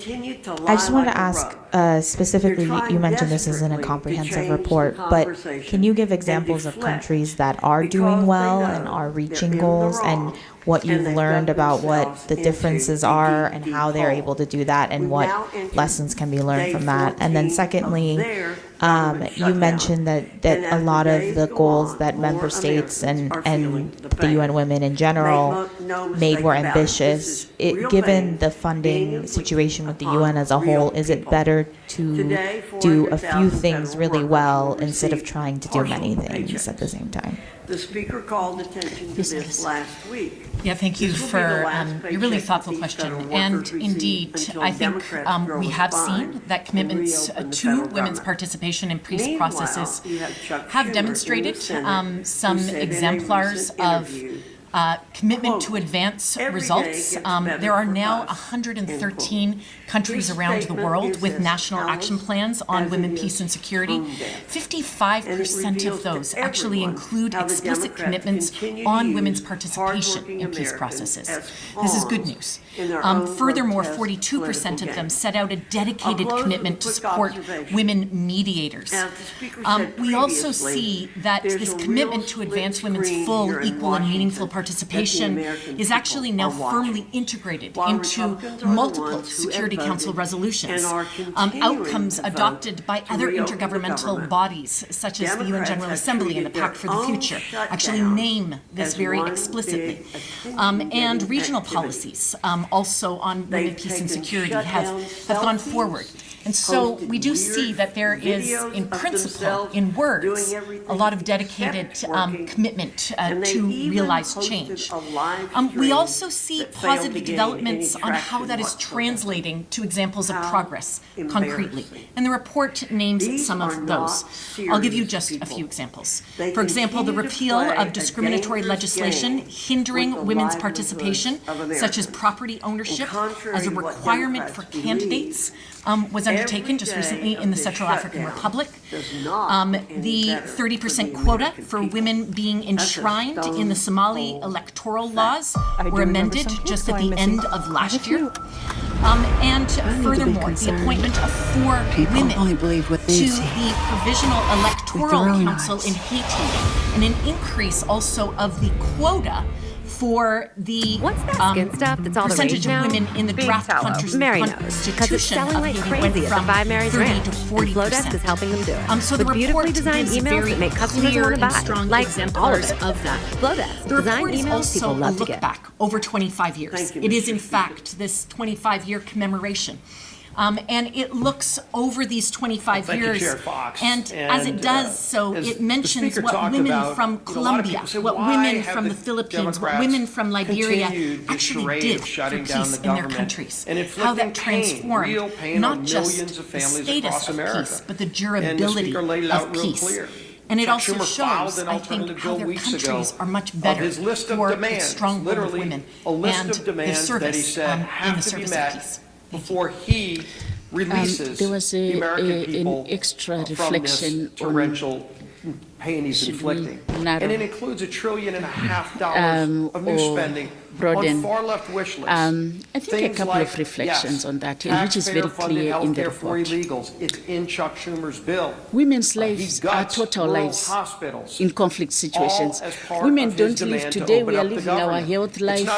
just want to ask, specifically, you mentioned this isn't a comprehensive report, but can you give examples of countries that are doing well and are reaching goals, and what you've learned about what the differences are and how they're able to do that, and what lessons can be learned from that? And then secondly, you mentioned that a lot of the goals that member states and the UN Women in general made were ambitious. Given the funding situation with the UN as a whole, is it better to do a few things really well instead of trying to do many things at the same time? The Speaker called attention to this last week. Yeah, thank you for your really thoughtful question. And indeed, I think we have seen that commitments to women's participation in peace processes have demonstrated some exemplars of commitment to advance results. There are now 113 countries around the world with national action plans on women, peace, and security. 55% of those actually include explicit commitments on women's participation in peace processes. This is good news. Furthermore, 42% of them set out a dedicated commitment to support women mediators. We also see that this commitment to advance women's full, equal, and meaningful participation is actually now firmly integrated into multiple Security Council resolutions. Outcomes adopted by other intergovernmental bodies, such as the UN General Assembly and the Pact for the Future, actually name this very explicitly. And regional policies, also on women, peace, and security, have gone forward. And so we do see that there is, in principle, in words, a lot of dedicated commitment to realize change. We also see positive developments on how that is translating to examples of progress concretely. And the report names some of those. I'll give you just a few examples. For example, the repeal of discriminatory legislation hindering women's participation, such as property ownership as a requirement for candidates, was undertaken just recently in the Central African Republic. The 30% quota for women being enshrined in the Somali electoral laws were amended just at the end of last year. And furthermore, the appointment of 4 women to the Provisional Electoral Council in Haiti, and an increase also of the quota for the percentage of women in the draft constitution of Haiti went from 30 to 40%. So the report gives very clear and strong exemplars of that. The report is also a look back over 25 years. It is, in fact, this 25-year commemoration. And it looks over these 25 years, and as it does so, it mentions what women from Colombia, what women from the Philippines, what women from Liberia actually did for peace in their countries, how that transformed not just the status of peace, but the durability of peace. And it also shows, I think, how their countries are much better for the strong role of women and their service in the service of peace. Before he releases the American people from this torrential pain he's inflicting. And it includes $1.5 trillion of new spending on far-left wish lists. I think a couple of reflections on that, which is very clear in the report. Illegals. It's in Chuck Schumer's bill. Women's lives are total lives in conflict situations. Women don't live today, we are living our health life.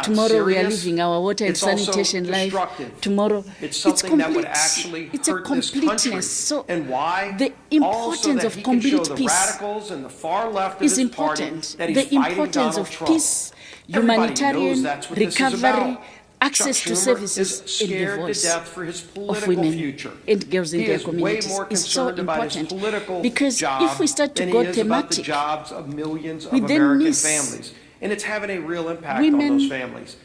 Tomorrow we are living our water and sanitation life. Tomorrow it's something that would actually hurt this country. So and why? The importance of complete peace radicals and the far left of is this important. Party that The importance of peace, humanitarian recovery, access to services, and the voice of women and girls in their communities is so important, because if we start to go thematic, we then miss families, and it's having a real impact on those families.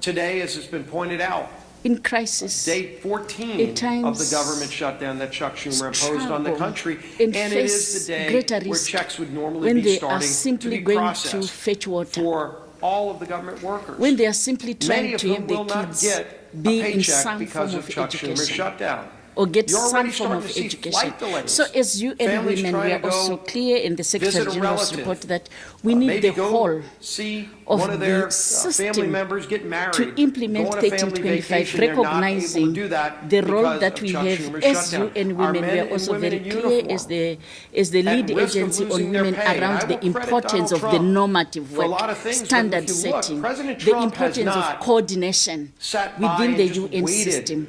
Today, as has been pointed out, in crisis, day 14 of the government shutdown that Chuck Schumer imposed on the country, and it is the day where checks would normally be starting to be processed for all of the government workers. When they are simply trying to have their kids be in some form of Chuck Schumer's education shutdown. or get some form of education. So as you and women, we are also clear in the Secretary General's report that we need the whole of the system to implement 1325, recognizing the role that we have as you and women. We are also very clear as the lead agency on women around the importance of the normative work, standard setting, the importance of coordination within the UN system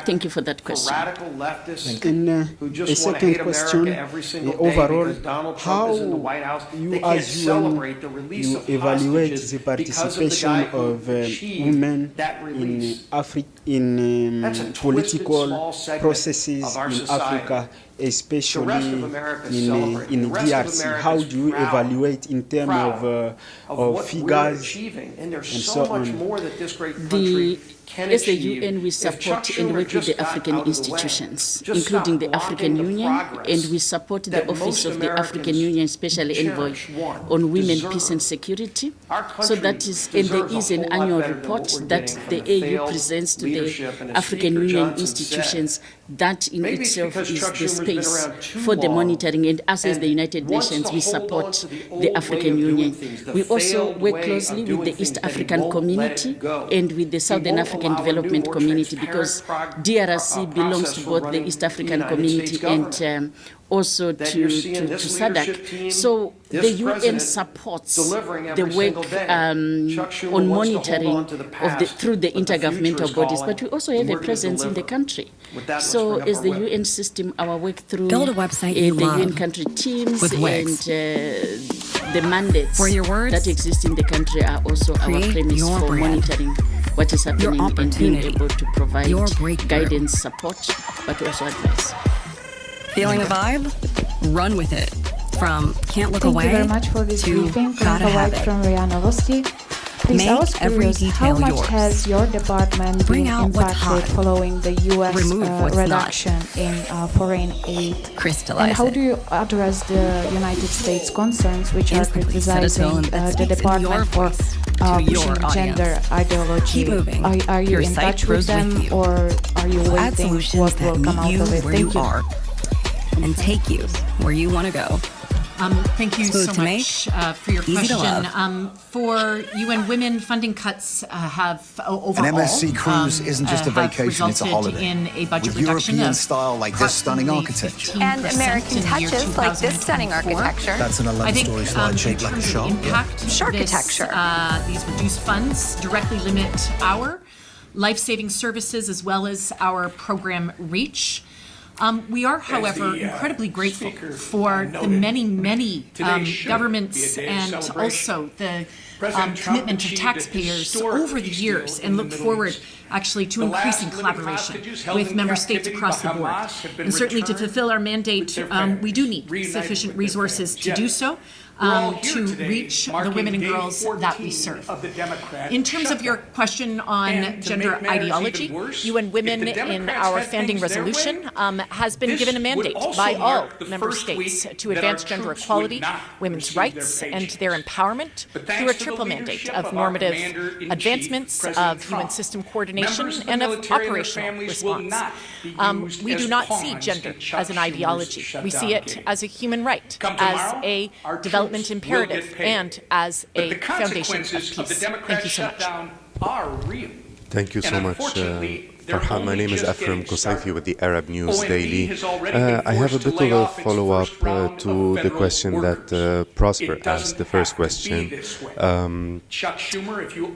thank you for that question. Radical leftists And who a just want to hate second question, America every single day overall, because Donald how Trump is in the White House. you They can't as celebrate the release you of evaluate hostages the because of the participation guy who of achieved women that release. in That's a twisted, political small segment processes of our in society. Africa, especially The rest of America is celebrating. in The rest of DRC. America How is do you proud evaluate in terms of of what we're figures achieving, and there's and so so much on? more that this great country can As the achieve. UN, we If Chuck support and Schumer work with just the got African out of the way, institutions, just including stop the African blocking the Union, progress and we support the that Office most of the African Americans Union Special Envoy cherish, want, on Women, deserve. Peace and Security. Our So country that is, and there deserves a is an whole lot annual better than what report we're that getting from the the AU failed presents to leadership. And the as African Speaker Union Johnson institutions that in itself is the space for the monitoring. And us as the United Nations, we support the African Union. We also work closely with the East African community and with the Southern African Development Community, because DRC belongs to both the East African community and also to SADC. So the UN supports the work on monitoring through the intergovernmental bodies, but we also have a presence in the country. So as the UN system, our work through Build a website the you UN love country teams with and Wix. The mandates that exist in the country are also our premise your for brand. monitoring what is happening and being able to provide Your breakthrough. guidance, support, but also advice. Feeling a vibe? Run with it. From can't look Thank away you very much for this to briefing. gotta have it. From Ria Novosti. Please, Make I was every curious, how detail much yours. has your department Bring been out what's impacted hot. following the U.S. Remove what's not. reduction in foreign aid? Crystallize And how it. do you address the United States concerns, which are Instantly set a criticizing tone that the speaks in your department for voice to your pushing audience. gender ideology? Keep moving. Are you Your in site touch with grows with them, you. or are you We'll add waiting solutions what that will come meet out you of it? where Thank you you. are and take you where you want to go. Thank you Smooth so to much for your easy to question. love. For UN Women, funding cuts have overall An MSC cruise isn't just a have vacation, it's a resulted holiday. in a budget With reduction European of style like this stunning architecture. And American touches like this stunning 2024. architecture. That's an I think 11-story slide shaped like a in terms of shark. impact, Sharkitecture. these reduced funds directly limit our life-saving services as well as our program reach. We are, however, incredibly grateful for the many governments and also the commitment of taxpayers over the years, and look forward actually to increasing collaboration with member states across the board. And certainly to fulfill our mandate, we do need sufficient resources to do so. To reach the women and girls that we serve. In terms of your question on gender ideology, UN Women in our founding resolution has been given a mandate by all member states to advance gender equality, women's rights, and their empowerment through a triple mandate of normative advancements, of UN system coordination, and of operational response. We do not see gender as an ideology. We see it as a human right, as a development imperative, and as a foundation of peace. Thank you so much. Thank you so much, Farhan. My name is Ephraim Qusayfi with the Arab News Daily. I have a bit of a follow-up to the question that Prosper asked, the first question.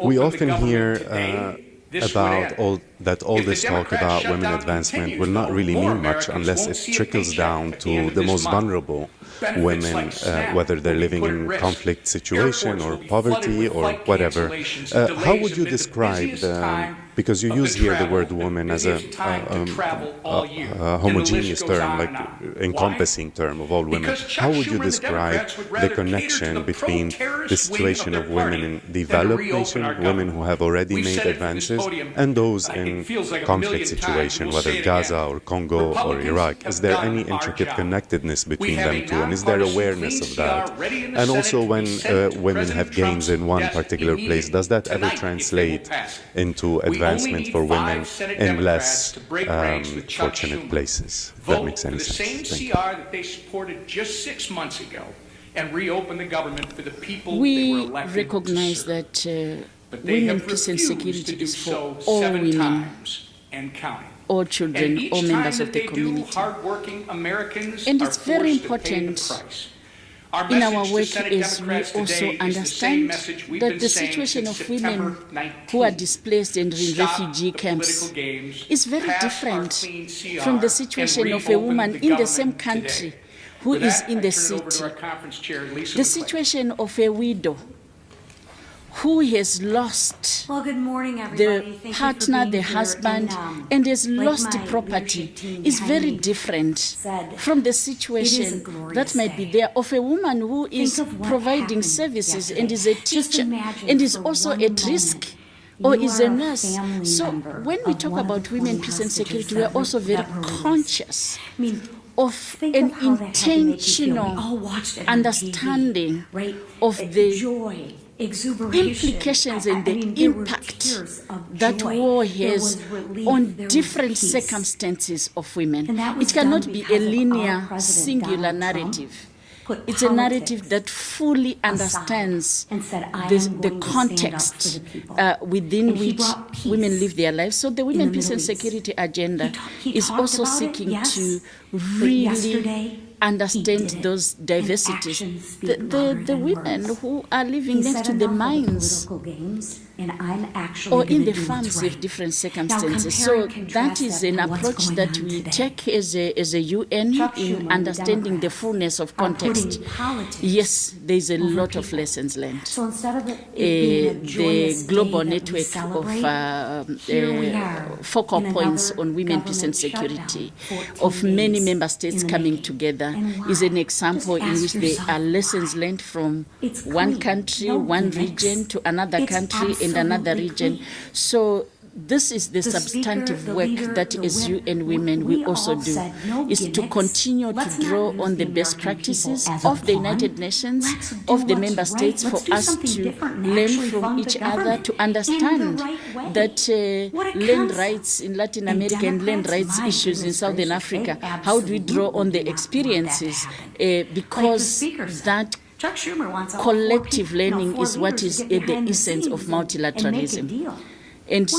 We often hear about all this talk about women advancement will not really mean much unless it trickles down to the most vulnerable women, whether they're living in conflict situation or poverty or whatever. How would you describe because you use here the word woman as a homogeneous term, like encompassing term of all women. How would you describe the connection between the situation of women in developed nations, women who have already made advances, and those in conflict situation, whether Gaza or Congo or Iraq? Is there any intricate connectedness between them two, and is there awareness of that? And also when women have gains in one particular place, does that ever translate into advancement for women in less fortunate places? If that makes any sense. Thank you. That they supported just 6 months ago and reopened the government for the people they were elected to recognize serve. that They women, have peace and refused security to do is for so all 7 women, times and counting. all children, And all each members time of that the they do, community. hardworking Americans And are it's very forced to pay the important price. Our in our message to work Senate is we Democrats also today is the same understand message we've that been the saying situation since of women September who are 19th. displaced and in Stop refugee the camps political games, is very pass our different clean CR, from the and situation of a reopen woman the in the same government country today. who With is that, in I the turn it over to city. our conference chair, Lisa The McClay. situation of a widow who has lost the partner, the husband, and has lost the property is very different from the situation that might be there of a woman who is providing services and is a teacher and is also at risk or is a nurse. So when we talk about women, peace and security, we are also very conscious of an intentional understanding of the implications and the impact that war has on different circumstances of women. It cannot be a linear, singular narrative. It's a narrative that fully understands the context within which women live their lives. So the Women, Peace and Security agenda is also seeking to really understand those diversities. The women who are living next to the mines or in the farms with different circumstances. So that is an approach that we take as a UN in understanding the fullness of context. Yes, there's a lot of lessons learned. The global network of focal points on women, peace and security of many member states coming together is an example in which there are lessons learned from one country, one region to another country and another region. So this is the substantive work that as UN Women we also do, is to continue to draw on the best practices of the United Nations, of the member states, for us to learn from each other, to understand that land rights in Latin America and land rights issues in Southern Africa, how do we draw on the experiences, because that collective learning is what is at the essence of multilateralism. And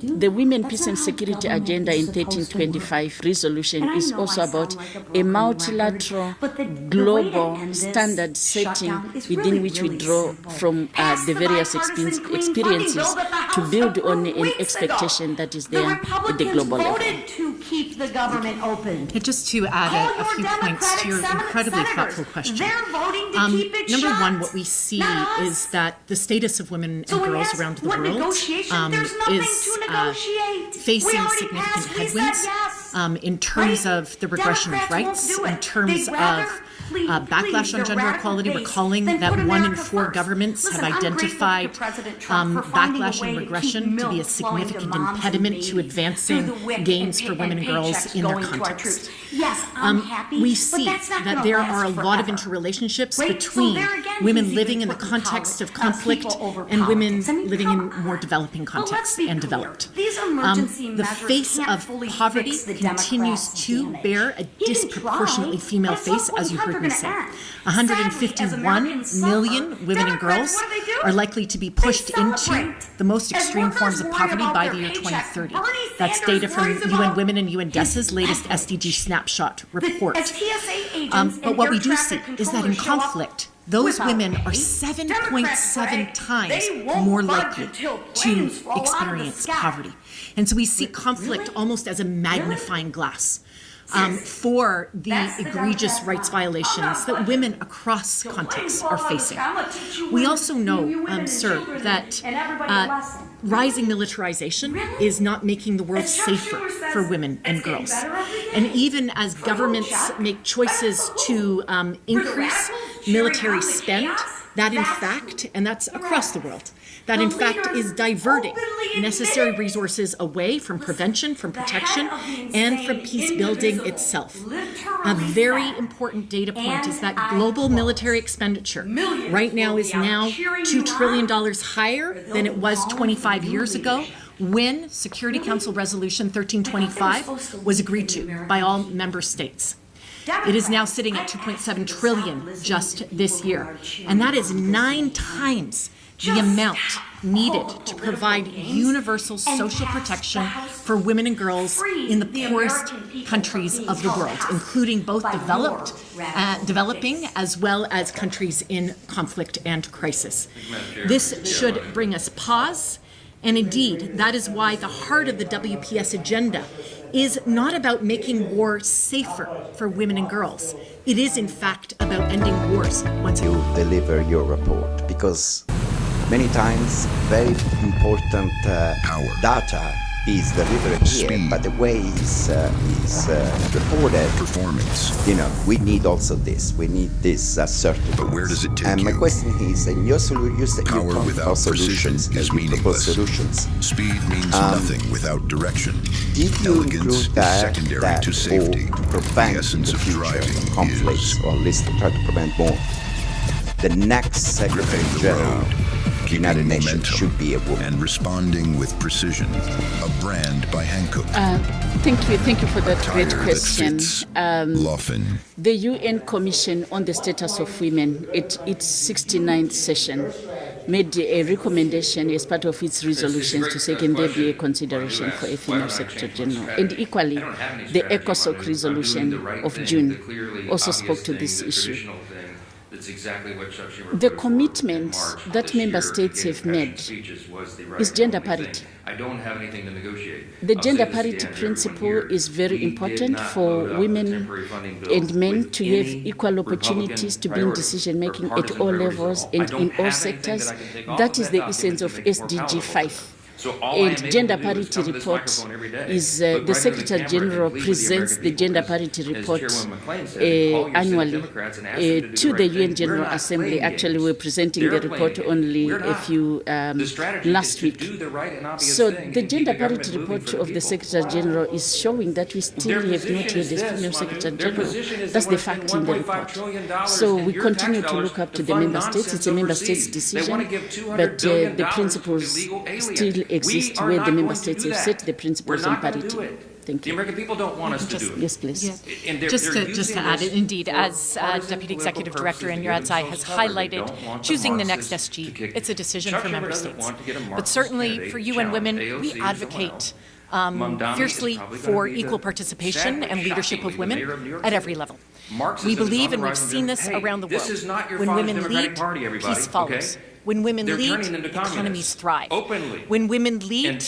the Women, Peace and Security Agenda in 1325 resolution is also about a multilateral, global standard setting within which we draw from the various experiences to build on an expectation that is there at the global level. Keep the government open. Just to add a few points to your incredibly thoughtful question. They're voting to keep it number shut. one, what we see is that the status of women and girls around the world is facing significant headwinds in terms of the regression of rights, in terms of backlash on gender equality. We're calling that 1 in 4 governments have identified backlash and regression to be a significant impediment to advancing gains for women and girls in their context. We see that there are a lot of interrelationships between women living in the context of conflict and women living in more developing contexts and developed. The face of poverty continues to bear a disproportionately female face, as you heard me say. 151 million women and girls are likely to be pushed into the most extreme forms of poverty by the year 2030. That's data from UN Women and UNDES's latest SDG snapshot report. But what we do see is that in conflict, those women are 7.7 times more likely to experience poverty. And so we see conflict almost as a magnifying glass for the egregious rights violations that women across contexts are facing. We also know, sir, that rising militarization is not making the world safer for women and girls. And even as governments make choices to increase military spend, that in fact, and that's across the world, that in fact is diverting necessary resources away from prevention, from protection, and from peace building itself. A very important data point is that global military expenditure right now is now $2 trillion higher than it was 25 years ago, when Security Council Resolution 1325 was agreed to by all member states. It is now sitting at 2.7 trillion just this year, and that is 9 times the amount needed to provide universal social protection for women and girls in the poorest countries of the world, including both developing as well as countries in conflict and crisis. This should bring us pause, and indeed, that is why the heart of the WPS agenda is not about making war safer for women and girls. It is, in fact, about ending wars once you deliver your report, because many times very important data is delivered here, but the way is reported. Performance. We need also this. We need this certainty. But where does it take and you? my question is, and you power without precision is meaningless. Solutions. Speed means nothing without direction. Did you Elegance include is secondary to safety. To prevent The essence of driving conflicts, is or at least to try to prevent more? The next Secretary General United Nations should be a woman. And responding with precision, a brand by Hankook. Thank you for that great question. Laughlin. The UN Commission on the Status of Women, at its 69th session, made a recommendation as part of its resolutions to say can there be a consideration for a female Secretary General. And equally, the ECOSOC resolution of June also spoke to this issue. The commitment that member states have made is gender parity. I don't have anything to negotiate. The gender parity principle is very important for women and men to have equal opportunities to be in decision making at all levels and in all sectors. That is the essence of SDG 5. And gender parity report is the Secretary General presents the gender parity report annually to the UN General Assembly. Actually, we're presenting the report only a few last week. So the gender parity report of the Secretary General is showing that we still have not had a female Secretary General. That's the fact in the report. So we continue to look up to the member states. It's a member states decision, but the principles still exist where the member states have set the principles on parity. Thank you. The American people don't want us to do it. Yes, please. And just to add, indeed, as Deputy Executive Director in Yuradsai has highlighted, choosing the next SG, it's a decision for member states. But certainly for UN Women, we advocate fiercely for equal participation and leadership of women at every level. We believe, and we've seen this around the world, when women lead, peace follows. When women lead, economies thrive. When women lead,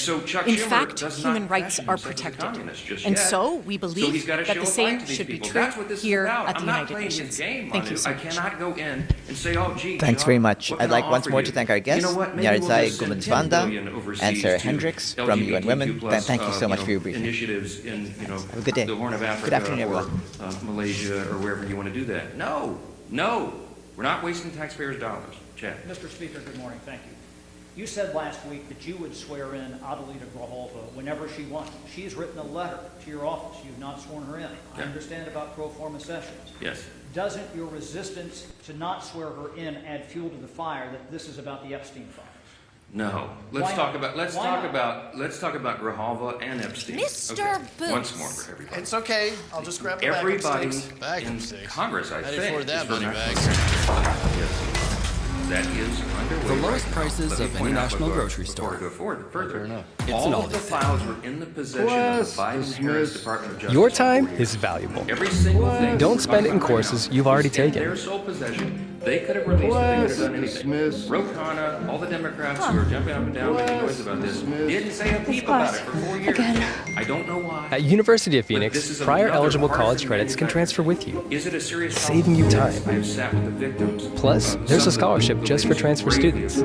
in fact, human rights are protected. And so we believe that the same should be true here at the United Nations. Thank you so much. I cannot go in and say, oh, gee, Thanks very much. I'd like once more to thank our guests, Nyaradzai Gumensvanda and Sarah Hendricks from UN Women. Thank you so much for your briefing. Initiatives in, Have a good day. the Horn of Africa, Good afternoon, everyone. Malaysia, or wherever you want to do that. No, we're not wasting taxpayers' dollars. Chad. Mr. Speaker, good morning. Thank you. You said last week that you would swear in Adelita Groholva whenever she wanted. She's written a letter to your office. You've not sworn her in. I understand about pro forma sessions. Yes. Doesn't your resistance to not swear her in add fuel to the fire that this is about the Epstein files? No. Let's talk about Groholva and Epstein. Mr. Booth. Once more for everybody. It's okay. I'll just grab the Everybody bag of sticks. in Congress, I think, afford that is money for bag. Yes. That is underway. The lowest right prices now. of any national grocery store. Go forward further. It's All an of the files were in the possession of the Biden-Harris Department of Justice. Your time is valuable. Every single thing. Don't spend it in courses you've already taken. Their sole possession. They could have released it. They could have done anything. Ro Khanna, all the Democrats who are jumping up and down making noise about this, didn't say a peep about it for 4 years. I don't know why. At University of Phoenix, prior eligible college credits can transfer with you, Is it a serious saving you time. I have sat with the victims. Plus, there's a scholarship just for transfer students.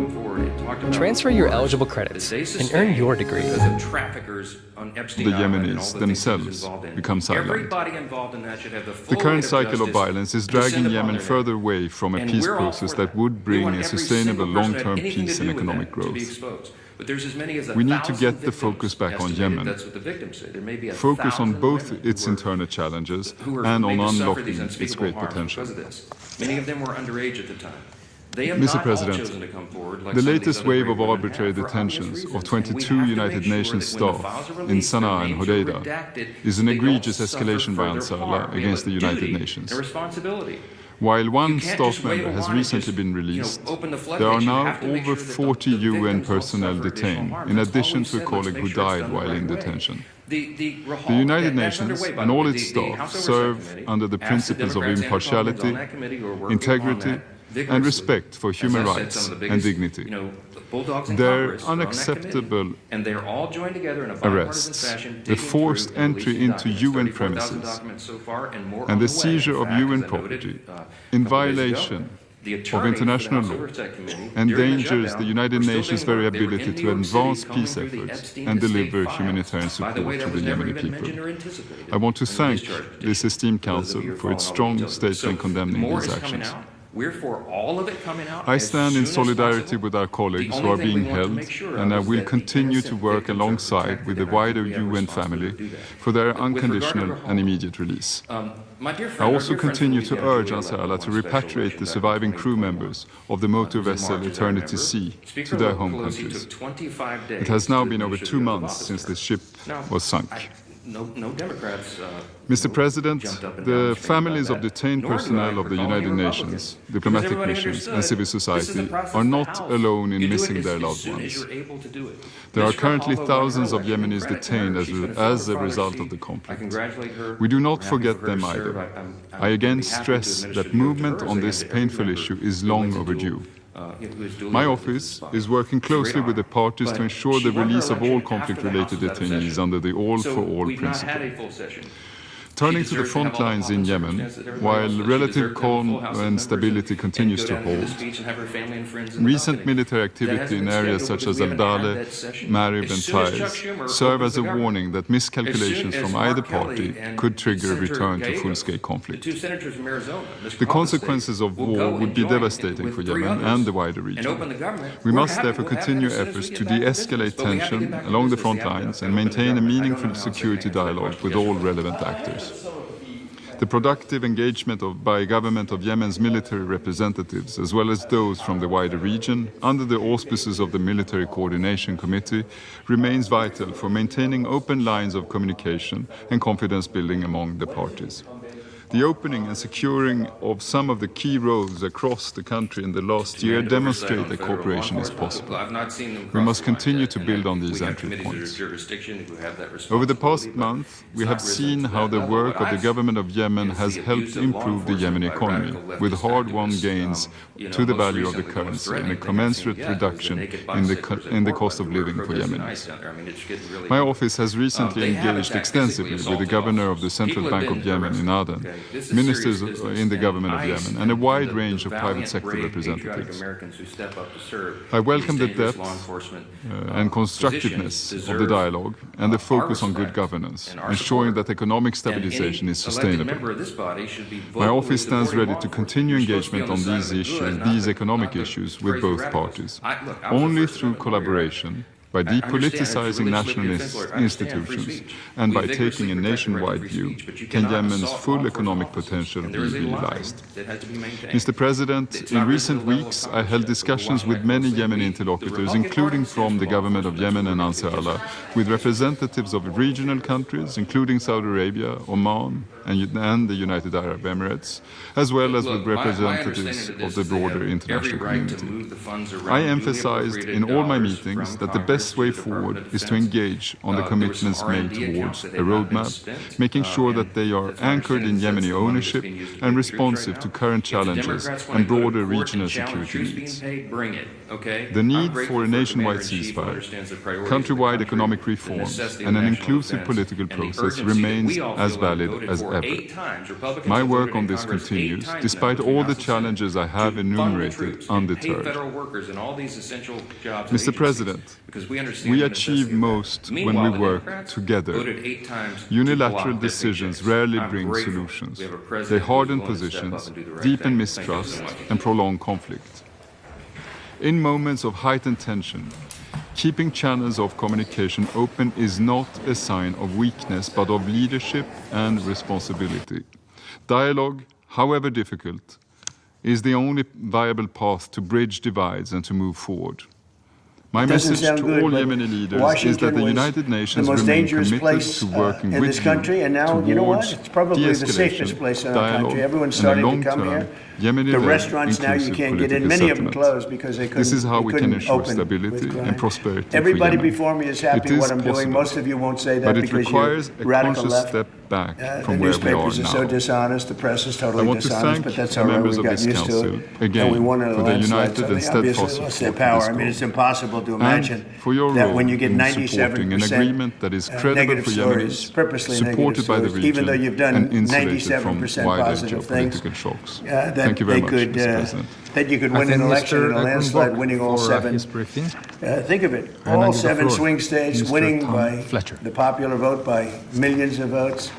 Transfer your eligible credits and earn your degree. Because of traffickers on Epstein The Island and all Yemenis the themselves things involved in. become silent. Everybody involved in that should have the full The current weight cycle of justice violence is descend dragging upon Yemen their further neck. away from a And peace we're all process for that would We bring want a every sustainable single person that had long-term anything peace to and do with economic that to be growth. exposed. But there's as many as We need to 1,000 get the victims focus back on estimated. Yemen. That's what the victims say. There may be Focus on 1,000 both women its who were- internal challenges who were and on made to suffer unlocking these its unspeakable great harms potential. because of this. Many of them were underage at the time. They have Mr. not President, all chosen to come forward like the some of these latest other wave brave of women arbitrary have for obvious detentions reasons. of And 22 we have to United make sure Nations that when the staff files are in released, their Sana'a and names are Hodeida redacted, is an they don't egregious suffer escalation by further Ansar harm. Allah We have against a the United duty, Nations. a responsibility. While one can't staff just wave member a has wand and recently just, been released, open the there are floodgates. You now have to make over sure that 40 the UN victims don't personnel suffer additional detained, harm. in That's all addition we to a said. Let's colleague make who sure it's died done the while right in way. detention. The The United that's Nations underway, by and the all way. its The staff House Oversight serve Committee under the asked principles of Democrats and Republicans on impartiality, that committee who are working integrity, on that vigorously. and respect for As human I said, rights some of the and biggest, dignity. bulldogs in Their Congress are on that unacceptable committee, and they're all joined together in a bipartisan arrests, fashion, the digging forced through and entry releasing into documents. UN 34,000 premises, documents so far, and more on and the way. seizure In of fact, UN as I noted, property a in couple days ago, violation the of attorney international for the House law Oversight Committee, during the endangers shutdown, the United were still Nations' doing very work. They were ability in to New York advance City peace combing through the efforts Epstein and estate deliver files. humanitarian By support the way, to that the was never Yemeni even mentioned people. or anticipated I want to in the thank discharge petition this esteemed for those of council you who for its follow all strong the details. statement condemning more these is coming actions. out. We're for all of it coming out. I as stand soon in as solidarity possible. with our colleagues The who are only thing we being want to held, make sure of and I is will that continue to innocent work victims are alongside protected, with the and I think wider we have a UN responsibility family to do that. for their With regard to unconditional Rahul, and immediate release. My dear I friend, our also dear friend continue from to Louisiana, urge Julia Ansala Levin, to won special repatriate election the back in surviving crew 2021. members of the motor Whose vessel march, as I Eternity remember, Sea Speaker to their Pelosi home took countries. 25 days It has now to been over administer 2 the oath of months office since to the her. ship Now, was sunk. No Democrats. Mr. President, jumped up and down the and screamed families about of that. detained Nor do I personnel of the recall any United Republicans. Nations, Because diplomatic everybody missions, and understood civil this is the society process are of the not House. alone in You do missing it their as loved soon as ones. you're able to do it. There are Ms. currently Rahul won thousands her of election. Yemenis Credit to detained her. She's been as a father result seat. of the I conflict. congratulate her. We do not We're happy forget for her to them serve. either. I'm I again be happy to stress administer that the oath to movement her as on I this am to every painful member issue is who long elected overdue. who is duly My elected to this office body. is working It's a great closely with the honor. parties But to ensure she the won her release of all election after the conflict-related House was out of detainees session. under the All So for All we've not had principle. a full session. Turning She to the deserves to have front all the lines pomp in and Yemen, circumstance that everybody while else does. She relative deserves to have a full calm House of and members stability continues go to down and give a hold, speech and have her family and friends in the recent balcony. military That activity hasn't in been areas scheduled such as because we haven't had Al-Dale, that session. Marib, As and soon as Chuck Taiz Schumer serve opens as a the government, warning that as soon miscalculations as from Mark either Kelly party and could trigger a Senator return to Gallegos, full-scale the conflict. two senators from Arizona, Mr. The Caucus consequences State, of will war go would and be join devastating with for three Yemen others and the wider and region. open the government. We We're must happy. therefore We'll have continue that as soon as efforts we to get back business. de-escalate But we have to get tension back to along the business. front We have to lines and open the maintain a government. I don't meaningful know how I'll security answer that dialogue question with all yesterday. relevant actors. The productive engagement by government of Yemen's military representatives, as well as those from the wider region, under the auspices of the Military Coordination Committee, remains vital for maintaining open lines of communication and confidence building among the parties. The opening and securing of some of the key roads across the country in the last year demonstrate that cooperation is possible. We must continue to build on these entry points. Over the past month, we have seen how the work of the government of Yemen has helped improve the Yemeni economy, with hard-won gains to the value of the currency and a commensurate reduction in the cost of living for Yemenis. My office has recently engaged extensively with the governor of the Central Bank of Yemen in Aden, ministers in the government of Yemen, and a wide range of private sector representatives. I welcome the depth and constructiveness of the dialogue and the focus on good governance, ensuring that economic stabilization is sustainable. My office stands ready to continue engagement on these issues, these economic issues, with both parties. Only through collaboration, by depoliticizing national institutions and by taking a nationwide view, can Yemen's full economic potential be realized. Mr. President, in recent weeks I held discussions with many Yemeni interlocutors, including from the government of Yemen and Ansar Allah, with representatives of regional countries, including Saudi Arabia, Oman, and the United Arab Emirates, as well as with representatives of the broader international community. I emphasized in all my meetings that the best way forward is to engage on the commitments made towards a roadmap, making sure that they are anchored in Yemeni ownership and responsive to current challenges and broader regional security needs. The need for a nationwide ceasefire, countrywide economic reforms, and an inclusive political process remains as valid as ever. My work on this continues, despite all the challenges I have enumerated undeterred. Mr. President, we achieve most when we work together. Unilateral decisions rarely bring solutions. They harden positions, deepen mistrust, and prolong conflict. In moments of heightened tension, keeping channels of communication open is not a sign of weakness, but of leadership and responsibility. Dialogue, however difficult, is the only viable path to bridge divides and to move forward. My message to all Yemeni leaders is that the United Nations remain committed to working with this country, and now, you know what? It's probably the safest place in our country. Everyone's starting to come here. The restaurants now you can't get in. Many of them closed because they couldn't. This is how we can ensure open stability and prosperity. Everybody for Yemen. before me is happy what I'm doing. Most of you won't say that but it because requires you're radical a conscious left. step back The from where we are newspapers are so now. dishonest. The press is I totally want to dishonest, thank but that's the all right. members We of got this used to council it. again And we wanted a for their landslide. united So and obviously, steadfast let's support say for power. this I mean, goal. it's impossible to And imagine for your that role when you get in 97% supporting an agreement that is credible negative for stories, Yemenis, purposely supported negative by the stories, region, even though you've done and insulated from 97% wider positive things, geopolitical shocks. that Thank you very much, could, Mr. President. that you could win an election in a landslide, winning all seven. Think of it, all seven swing states, winning by the popular vote by millions of votes.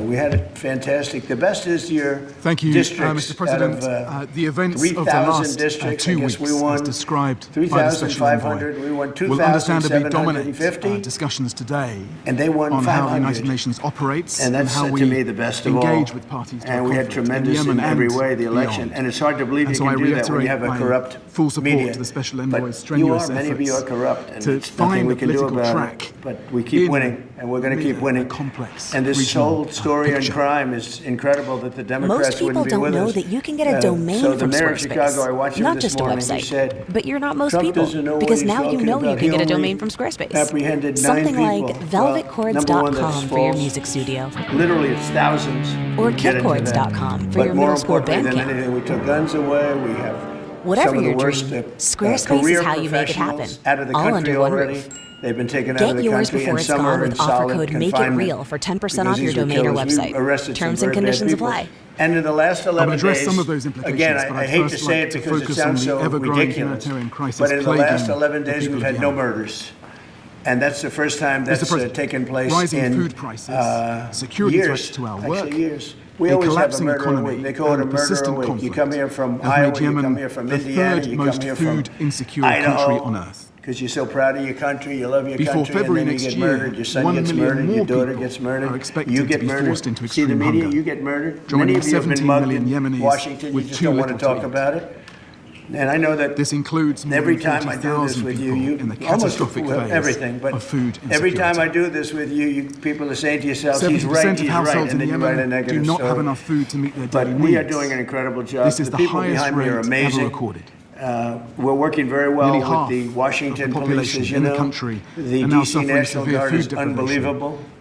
We had it fantastic. The best is your Thank you, districts. Mr. President. Out of, the events of the 3,000 last districts, 2 I guess weeks, we won as described by the Special Envoy, 3,500. We won will understandably dominate 2,750. discussions today And they won on 500. how the United Nations operates And that's, how we to me, the best of all. engage with parties to and we had conflict tremendous Yemen in every and way, the election. beyond. And it's hard to believe And you so can I do that when you have a reiterate my corrupt full support media. to the Special But Envoy's strenuous many of you are efforts corrupt, and to there's nothing find we a can do political about track it. But we keep in winning, and we're going to keep winning. Complex And this regional, whole story on picture. crime is incredible that the Democrats Most people wouldn't be don't with know us. that you can get a domain so the from mayor of Squarespace. Chicago, I watched him Not this just a morning, he website. said, But you're not most Trump people, doesn't know what because he's now you talking know you about. can He get a only domain from Squarespace. apprehended 9 Something like people. Well, velvetchords.com that's for your false. music studio. Literally, it's thousands. Or get into that. kitchords.com for But your more middle school importantly band than camp. anything, we took guns away. We have Whatever some of the your worst dream, Squarespace career is how you make it happen. professionals out of the All country under one already. roof. They've been taken out of Get the yours country, before and it's some gone are in with offer solid code Make It confinement Real for 10% because off your these were domain or killers. We website. arrested some Terms very and bad conditions people. apply. And in the last 11 I'll address days, some of those implications, again, but I I'd hate to first say like it to because it focus on sounds the so ever-growing ridiculous, humanitarian crisis but in the plaguing last 11 the days, people we've of had no Yemen. murders. And that's the first time that's taken place rising in food prices, security years, threats to our work, actually years. We a always have a collapsing murder a economy, week. They call it a and murder a persistent week. You conflict come here from have Iowa, made you Yemen come here from the Indiana, third you most come here from food insecure country Idaho, on earth. because you're so proud of your country, you love your Before country, February and then you next get year, murdered, your son 1 gets million murdered, your more daughter people gets murdered, are expected you to get be murdered. forced into See the extreme media, hunger, you get murdered. joining Many of you have been 17 mugged million in Yemenis Washington, with you just too don't want to little to talk eat. about it. And I know that This includes more every than time I do this 40,000 with people you, in the almost catastrophic phase everything, but of food every time insecurity. I do this with you, people are saying to yourselves, he's 70% right, of he's right, households and in then you write a Yemen do negative not story. have enough food to meet their But daily we are needs. doing an incredible job. This is the people highest behind me are rate amazing. ever recorded. We're working very well Nearly with half the Washington of the police, population as you in know. the country The are now DC suffering National severe Guard food is deprivation. unbelievable.